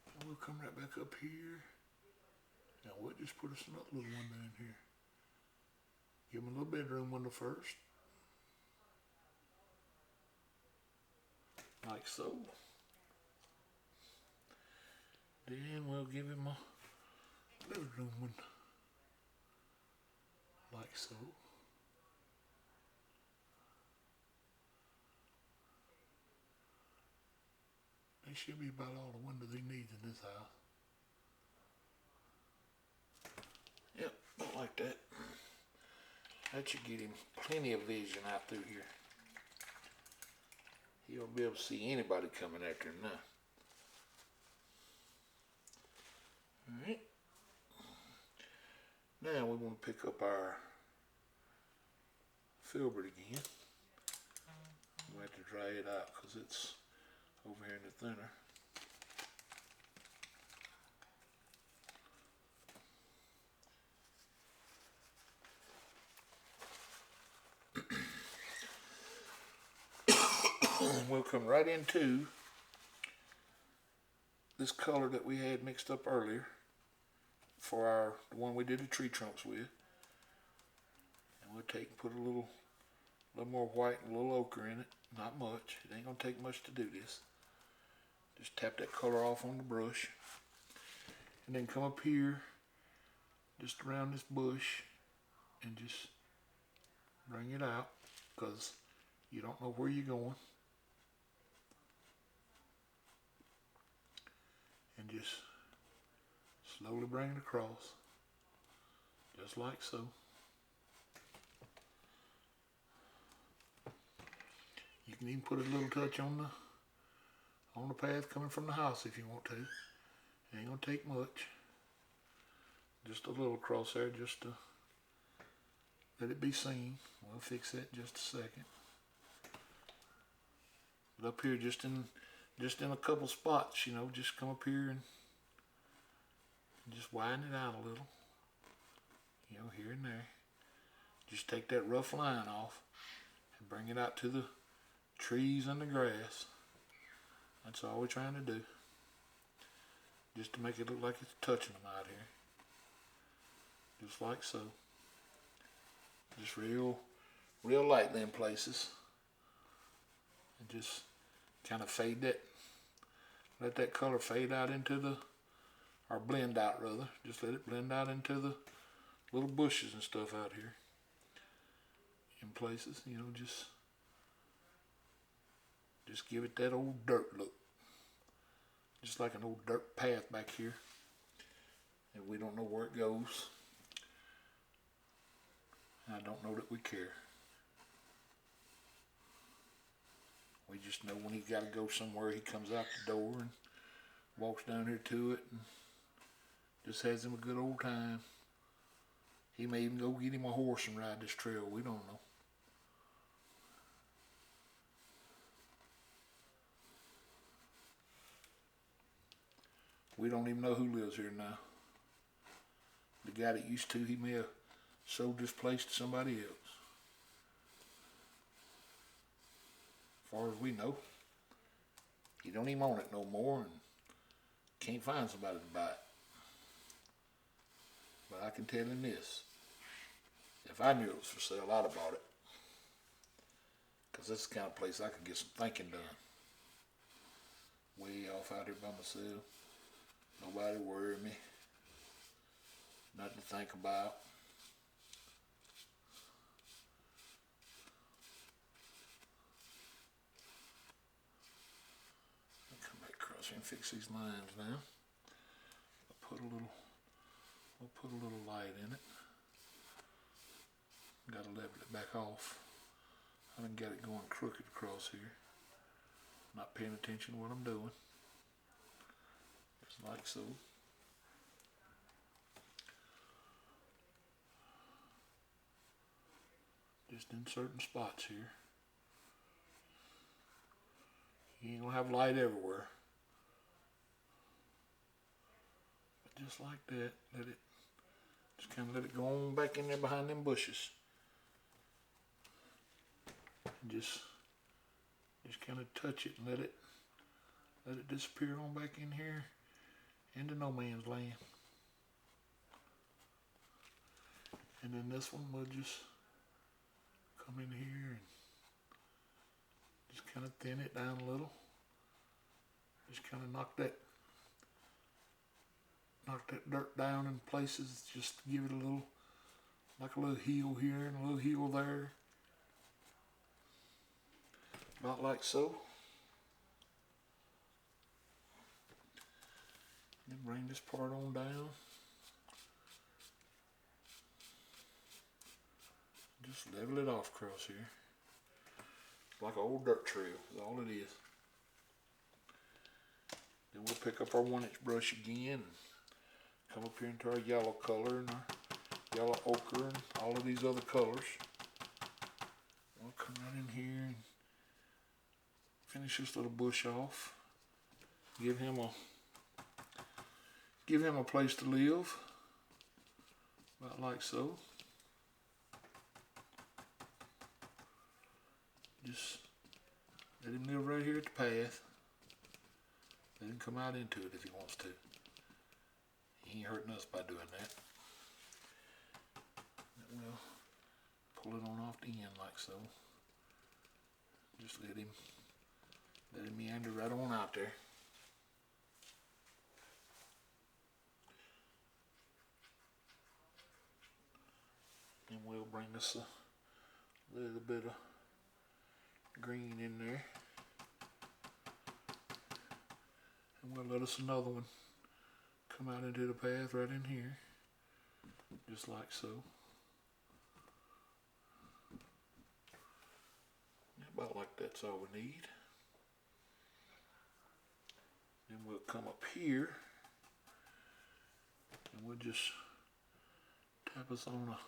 And we'll come right back up here. Now we'll just put us another little window in here. Give them a little bedroom window first. Like so. Then we'll give him a living room window. Like so. That should be about all the windows he needs in this house. Yep, not like that. That should get him plenty of vision out through here. He won't be able to see anybody coming after him now. Alright. Now we want to pick up our filbert again. We have to dry it out because it's over here in the thinner. We'll come right into this color that we had mixed up earlier for the one we did the tree trunks with. And we'll take and put a little more white and a little ochre in it. Not much. It ain't gonna take much to do this. Just tap that color off on the brush. And then come up here, just around this bush, and just bring it out, because you don't know where you're going. And just slowly bring it across, just like so. You can even put a little touch on the path coming from the house if you want to. It ain't gonna take much. Just a little across there, just to let it be seen. We'll fix that in just a second. But up here, just in a couple spots, just come up here and just widen it out a little. Here and there. Just take that rough line off and bring it out to the trees and the grass. That's all we're trying to do. Just to make it look like it's touching them out here. Just like so. Just real lightly in places. And just kind of fade that, let that color fade out into the, or blend out rather. Just let it blend out into the little bushes and stuff out here. In places, you know, just give it that old dirt look. Just like an old dirt path back here. And we don't know where it goes. And I don't know that we care. We just know when he's got to go somewhere, he comes out the door and walks down here to it and just has him a good old time. He may even go get him a horse and ride this trail. We don't know. We don't even know who lives here now. The guy that used to, he may have sold this place to somebody else. As far as we know, he don't even own it no more and can't find somebody to buy it. But I can tell him this. If I knew it was for sale, I'd have bought it. Because that's the kind of place I could get some thinking done. Way off out here by myself. Nobody worry me. Nothing to think about. I'll come back across here and fix these lines now. I'll put a little light in it. Gotta level it back off. I done got it going crooked across here. Not paying attention to what I'm doing. Just like so. Just in certain spots here. You ain't gonna have light everywhere. But just like that, just kind of let it go on back in there behind them bushes. And just kind of touch it and let it disappear on back in here into no man's land. And then this one we'll just come in here and just kind of thin it down a little. Just kind of knock that dirt down in places. Just give it a little, like a little heel here and a little heel there. About like so. Then bring this part on down. Just level it off across here. Like an old dirt trail is all it is. Then we'll pick up our 1-inch brush again and come up here into our yellow color and our yellow ochre and all of these other colors. We'll come right in here and finish this little bush off. Give him a place to live. About like so. Just let him live right here at the path. Let him come out into it if he wants to. He ain't hurting us by doing that. And we'll pull it on off the end like so. Just let him meander right on out there. And we'll bring us a little bit of green in there. And we'll let us another one come out into the path right in here. Just like so. About like that's all we need. Then we'll come up here and we'll just tap us on a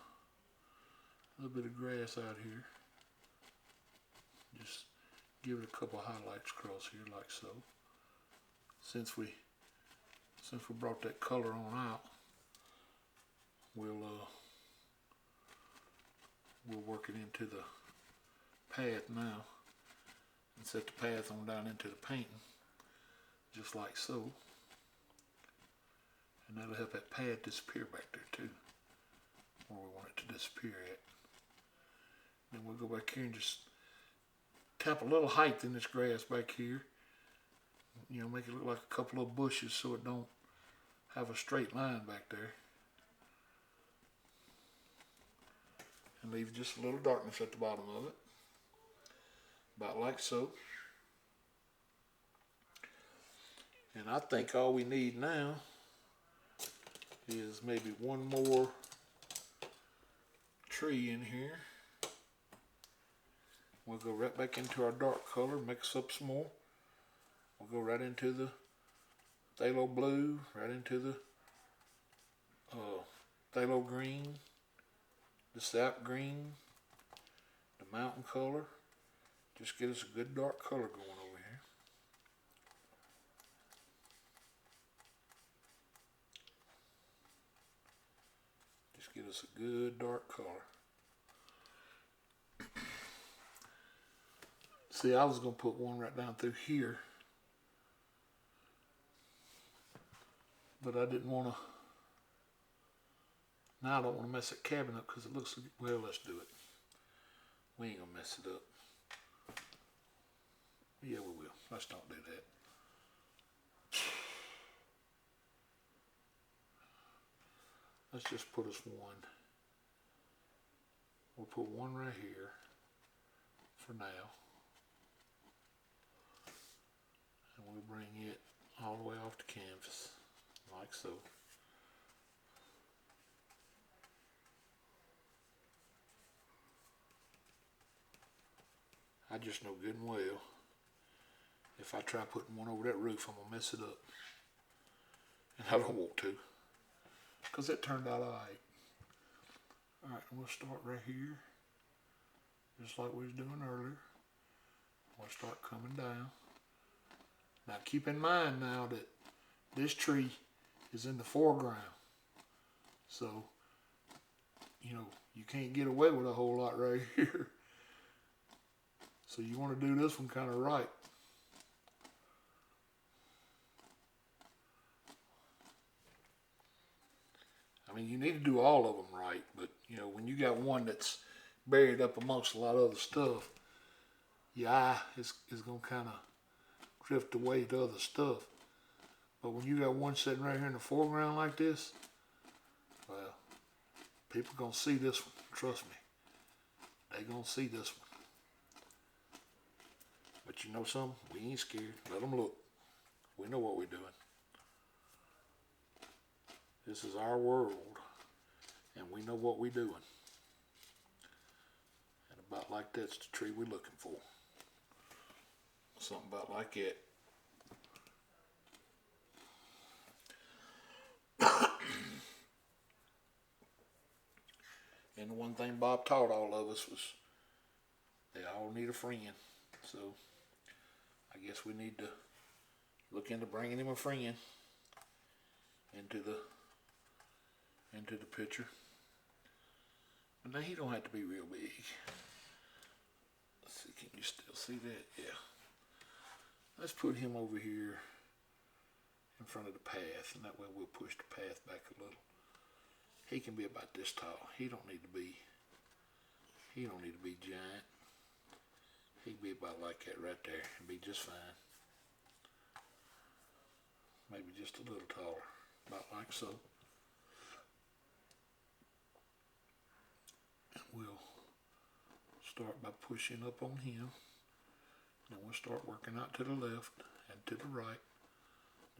little bit of grass out here. Just give it a couple of highlights across here like so. Since we brought that color on out, we'll we'll work it into the path now and set the path on down into the painting, just like so. And that'll help that pad disappear back there too, where we want it to disappear at. Then we'll go back here and just tap a little height in this grass back here. You know, make it look like a couple of bushes so it don't have a straight line back there. And leave just a little darkness at the bottom of it. About like so. And I think all we need now is maybe one more tree in here. We'll go right back into our dark color, mix up some more. We'll go right into the phthalo blue, right into the phthalo green, the sap green, the mountain color. Just get us a good dark color going over here. Just get us a good dark color. See, I was going to put one right down through here, but I didn't want to. Now I don't want to mess that cabin up because it looks, well, let's do it. We ain't going to mess it up. Yeah, we will. Let's not do that. Let's just put us one. We'll put one right here for now. And we'll bring it all the way off the canvas, like so. I just know good and well, if I try putting one over that roof, I'm gonna mess it up. And I don't want to, because it turned out alright. Alright, we'll start right here, just like we was doing earlier. We'll start coming down. Now keep in mind now that this tree is in the foreground. So, you know, you can't get away with a whole lot right here. So you want to do this one kind of right. I mean, you need to do all of them right, but you know, when you got one that's buried up amongst a lot of other stuff, your eye is going to kind of drift away to other stuff. But when you got one sitting right here in the foreground like this, well, people going to see this one, trust me. They going to see this one. But you know something? We ain't scared. Let them look. We know what we're doing. This is our world, and we know what we're doing. And about like that's the tree we're looking for. Something about like that. And the one thing Bob taught all of us was they all need a friend. So I guess we need to look into bringing him a friend into the picture. But now he don't have to be real big. Let's see, can you still see that? Yeah. Let's put him over here in front of the path, and that way we'll push the path back a little. He can be about this tall. He don't need to be giant. He can be about like that right there and be just fine. Maybe just a little taller, about like so. And we'll start by pushing up on him. Then we'll start working out to the left and to the right,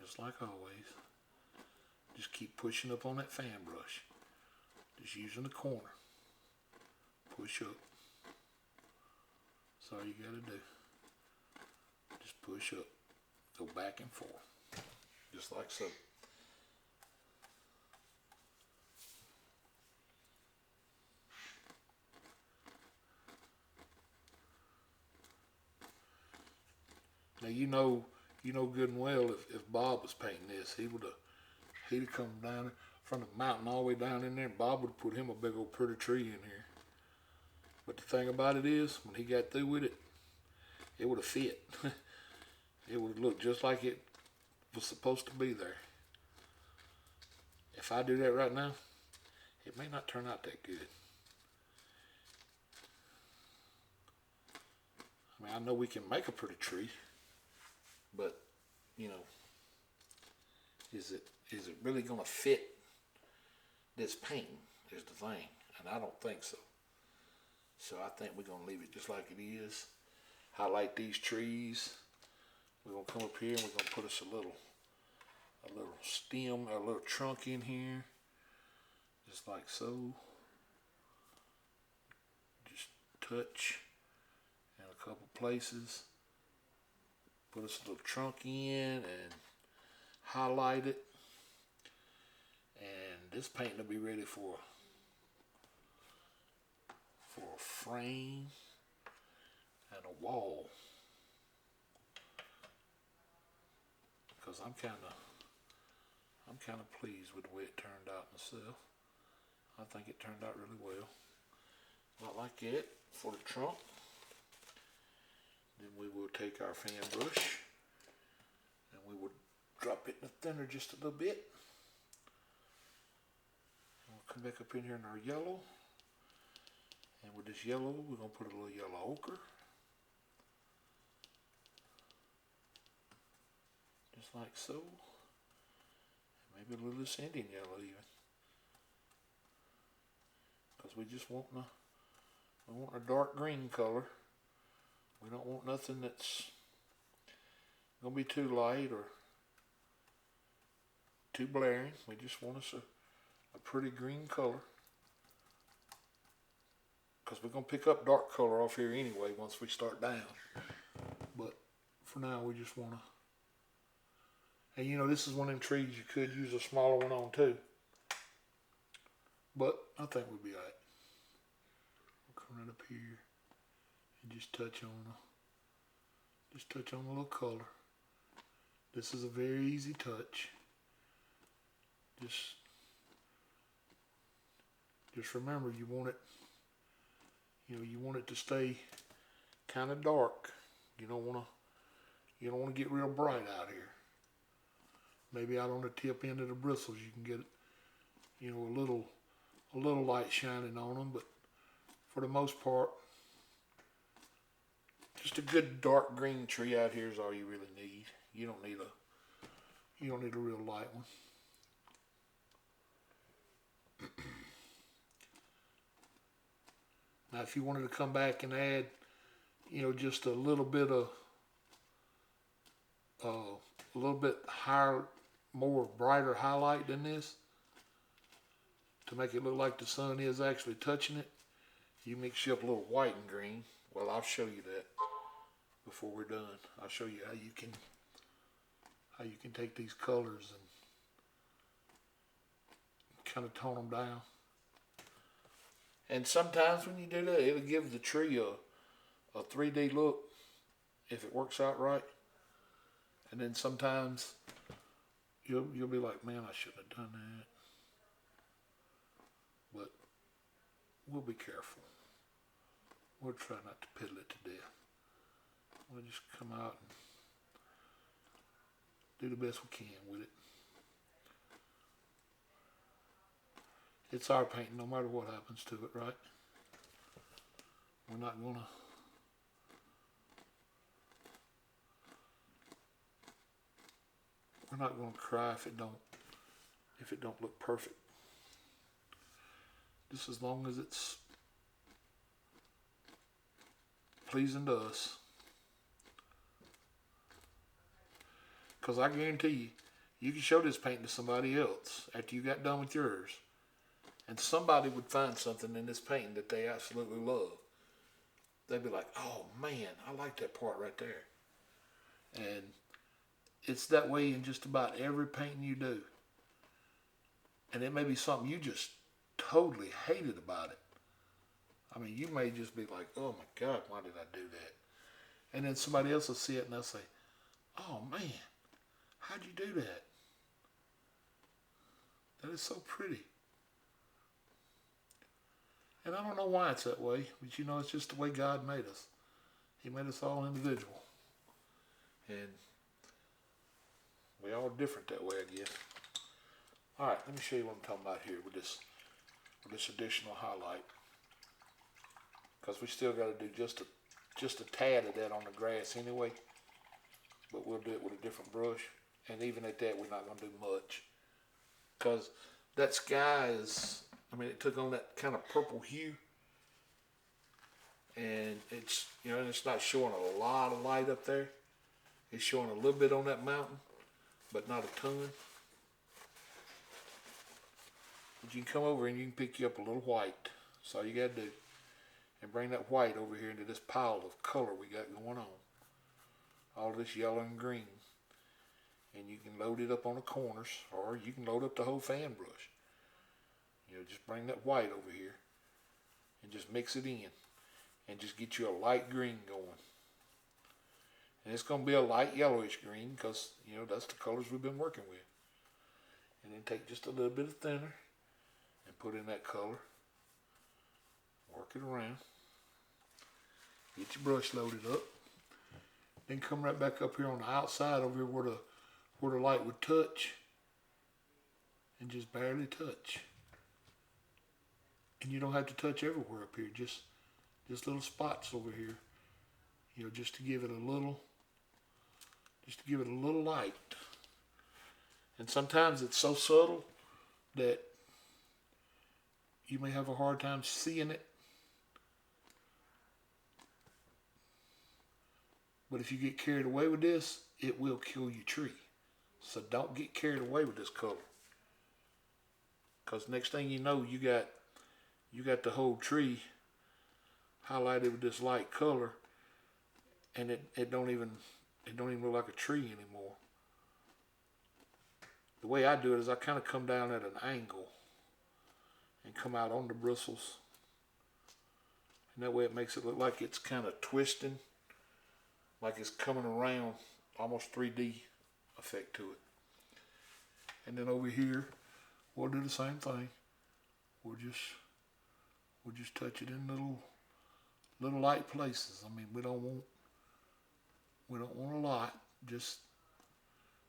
just like always. Just keep pushing up on that fan brush. Just using the corner. Push up. That's all you gotta do. Just push up. Go back and forth. Just like so. Now you know good and well if Bob was painting this, he'd have come down from the mountain all the way down in there, and Bob would have put him a big old pretty tree in here. But the thing about it is, when he got through with it, it would have fit. It would have looked just like it was supposed to be there. If I do that right now, it may not turn out that good. I mean, I know we can make a pretty tree, but, you know, is it really going to fit this painting is the thing, and I don't think so. So I think we're going to leave it just like it is. Highlight these trees. We're going to come up here and we're going to put us a little stem, a little trunk in here, just like so. Just touch in a couple places. Put us a little trunk in and highlight it. And this paint will be ready for a frame and a wall. Because I'm kind of pleased with the way it turned out myself. I think it turned out really well. Not like it for the trunk. Then we will take our fan brush and we will drop it in the thinner just a little bit. And we'll come back up in here in our yellow. And with this yellow, we're going to put a little yellow ochre. Just like so. Maybe a little of this Indian yellow even. Because we just want a dark green color. We don't want nothing that's going to be too light or too blaring. We just want us a pretty green color. Because we're going to pick up dark color off here anyway once we start down. But for now we just want to. And you know, this is one of them trees you could use a smaller one on too. But I think we'll be alright. We'll come right up here and just touch on a little color. This is a very easy touch. Just remember, you want it to stay kind of dark. You don't want to get real bright out here. Maybe out on the tip end of the bristles you can get, a little light shining on them, but for the most part, just a good dark green tree out here is all you really need. You don't need a real light one. Now, if you wanted to come back and add, just a little bit higher, more brighter highlight than this, to make it look like the sun is actually touching it, you mix you up a little white and green. Well, I'll show you that before we're done. I'll show you how you can take these colors and kind of tone them down. And sometimes when you do that, it'll give the tree a 3D look if it works out right. And then sometimes you'll be like, man, I shouldn't have done that. But we'll be careful. We'll try not to piddle it to death. We'll just come out and do the best we can with it. It's our painting no matter what happens to it, right? We're not gonna cry if it don't look perfect. Just as long as it's pleasing to us. Because I guarantee you, you can show this painting to somebody else after you got done with yours, and somebody would find something in this painting that they absolutely love. They'd be like, oh man, I like that part right there. And it's that way in just about every painting you do. And it may be something you just totally hated about it. I mean, you may just be like, oh my God, why did I do that? And then somebody else will see it and they'll say, oh man, how'd you do that? That is so pretty. And I don't know why it's that way, but you know, it's just the way God made us. He made us all individual. And we all different that way, I guess. Alright, let me show you what I'm talking about here with this additional highlight. Because we still got to do just a tad of that on the grass anyway. But we'll do it with a different brush. And even at that, we're not going to do much. Because that sky is, I mean, it took on that kind of purple hue. And it's, you know, it's not showing a lot of light up there. It's showing a little bit on that mountain, but not a ton. But you can come over and you can pick you up a little white. That's all you got to do. And bring that white over here into this pile of color we got going on. All this yellow and green. And you can load it up on the corners, or you can load up the whole fan brush. You know, just bring that white over here and just mix it in. And just get you a light green going. And it's going to be a light yellowish green because, you know, that's the colors we've been working with. And then take just a little bit of thinner and put in that color. Work it around. Get your brush loaded up. Then come right back up here on the outside over here where the light would touch. And just barely touch. And you don't have to touch everywhere up here. Just little spots over here. You know, just to give it a little light. And sometimes it's so subtle that you may have a hard time seeing it. But if you get carried away with this, it will kill your tree. So don't get carried away with this color. Because next thing you know, you got the whole tree highlighted with this light color, and it don't even look like a tree anymore. The way I do it is I kind of come down at an angle and come out on the bristles, and that way it makes it look like it's kind of twisting, like it's coming around, almost 3D effect to it. And then over here we'll do the same thing. We'll just touch it in little light places. I mean, we don't want a lot, just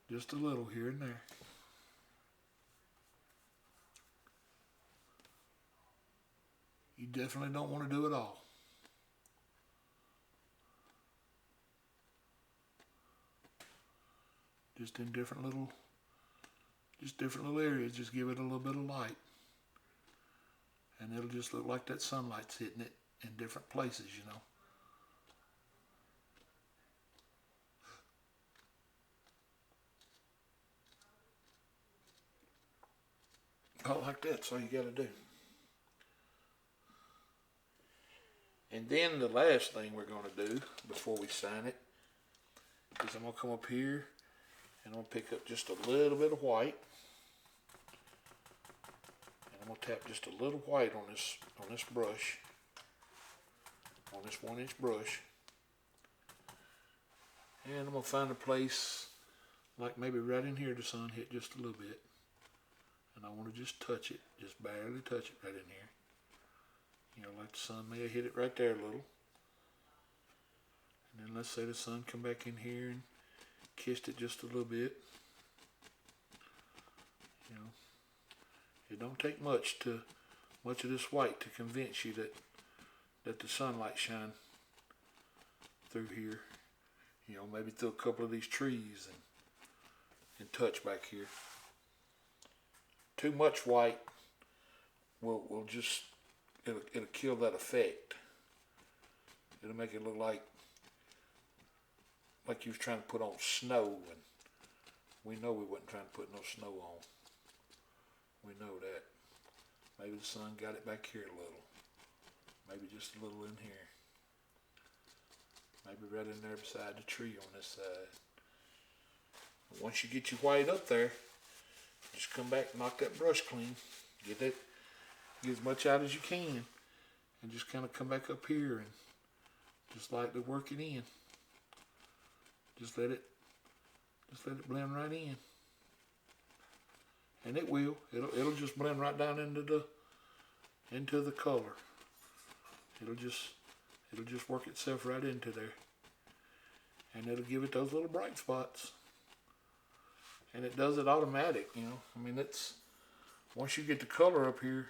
a little here and there. You definitely don't want to do it all. Just in different little areas, just give it a little bit of light. And it'll just look like that sunlight's hitting it in different places, you know. About like that, that's all you gotta do. And then the last thing we're gonna do before we sign it is I'm gonna come up here and I'm gonna pick up just a little bit of white. And I'm gonna tap just a little white on this brush. On this 1-inch brush. And I'm gonna find a place like maybe right in here the sun hit just a little bit. And I want to just touch it, just barely touch it right in here. You know, like the sun may have hit it right there a little. And then let's say the sun come back in here and kissed it just a little bit. You know, it don't take much of this white to convince you that the sunlight shine through here. You know, maybe through a couple of these trees and touch back here. Too much white will just, it'll kill that effect. It'll make it look like you was trying to put on snow, and we know we wasn't trying to put no snow on. We know that. Maybe the sun got it back here a little. Maybe just a little in here. Maybe right in there beside the tree on this side. But once you get your white up there, just come back and knock that brush clean. Get as much out as you can. And just kind of come back up here and just lightly work it in. Just let it blend right in. And it will. It'll just blend right down into the color. It'll just work itself right into there. And it'll give it those little bright spots. And it does it automatic, you know. I mean, once you get the color up here,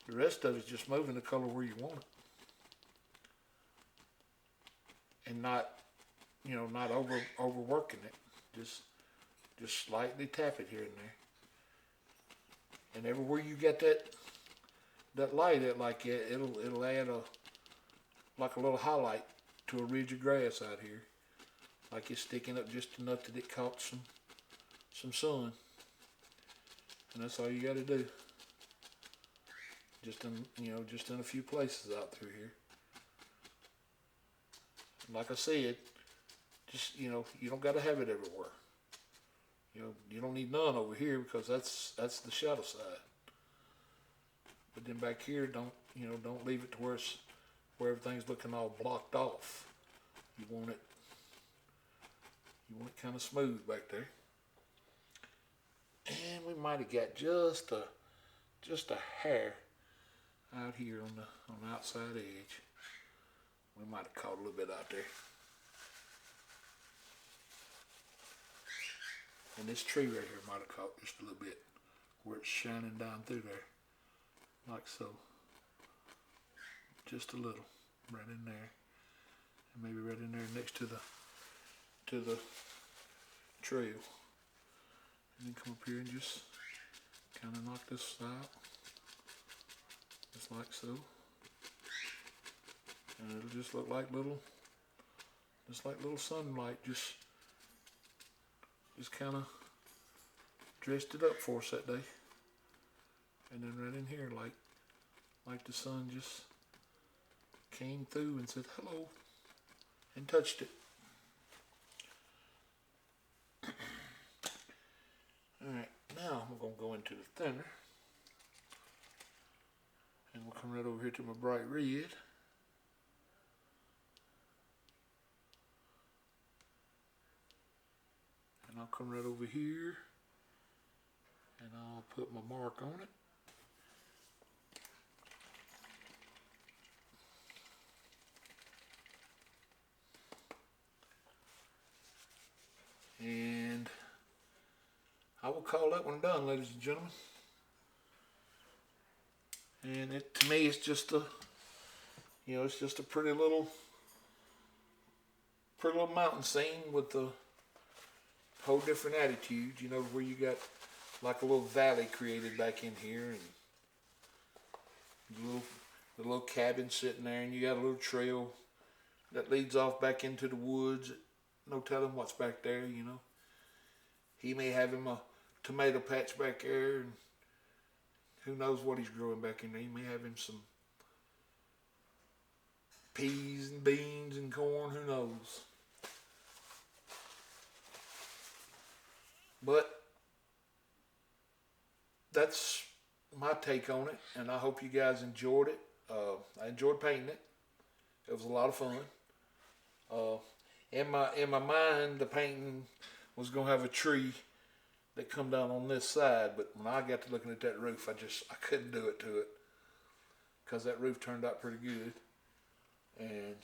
the rest of it's just moving the color where you want it. And not, you know, not overworking it. Just slightly tap it here and there. And everywhere you get that light at like that, it'll add like a little highlight to a ridge of grass out here. Like it's sticking up just enough that it caught some sun. And that's all you gotta do. Just in a few places out through here. Like I said, just, you know, you don't gotta have it everywhere. You know, you don't need none over here because that's the shadow side. But then back here, don't leave it to where everything's looking all blocked off. You want it kind of smooth back there. And we might have got just a hair out here on the outside edge. We might have caught a little bit out there. And this tree right here might have caught just a little bit where it's shining down through there. Like so. Just a little. Right in there. And maybe right in there next to the trail. And then come up here and just kind of knock this out. Just like so. And it'll just look like little sunlight just kind of dressed it up for us that day. And then right in here, like the sun just came through and said hello and touched it. Alright, now I'm going to go into the thinner. And we'll come right over here to my bright red. And I'll come right over here and I'll put my mark on it. And I will call that one done, ladies and gentlemen. And to me, it's just a pretty little mountain scene with a whole different attitude. You know, where you got like a little valley created back in here, and the little cabin sitting there, and you got a little trail that leads off back into the woods. No telling what's back there, you know. He may have him a tomato patch back there, and who knows what he's growing back in there. He may have him some peas and beans and corn, who knows. But that's my take on it, and I hope you guys enjoyed it. I enjoyed painting it. It was a lot of fun. In my mind, the painting was gonna have a tree that come down on this side, but when I got to looking at that roof, I couldn't do it to it, because that roof turned out pretty good. And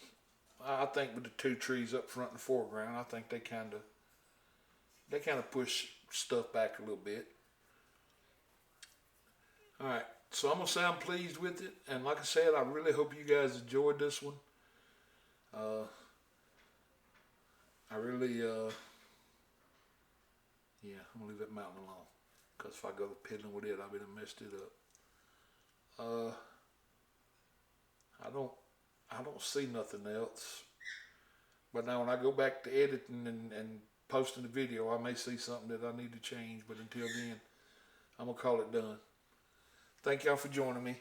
I think with the two trees up front and foreground, I think they kind of push stuff back a little bit. All right, so I'm gonna say I'm pleased with it, and like I said, I really hope you guys enjoyed this one. I really, yeah, I'm gonna leave that mountain alone, because if I go piddling with it, I'll be done messed it up. I don't see nothing else. But now when I go back to editing and posting the video, I may see something that I need to change. But until then, I'm gonna call it done. Thank y'all for joining me.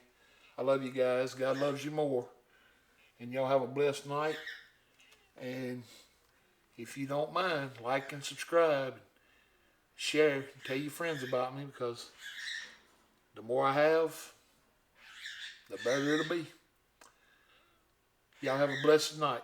I love you guys. God loves you more. And y'all have a blessed night. And if you don't mind, like and subscribe, share, and tell your friends about me, because the more I have, the better it'll be. Y'all have a blessed night.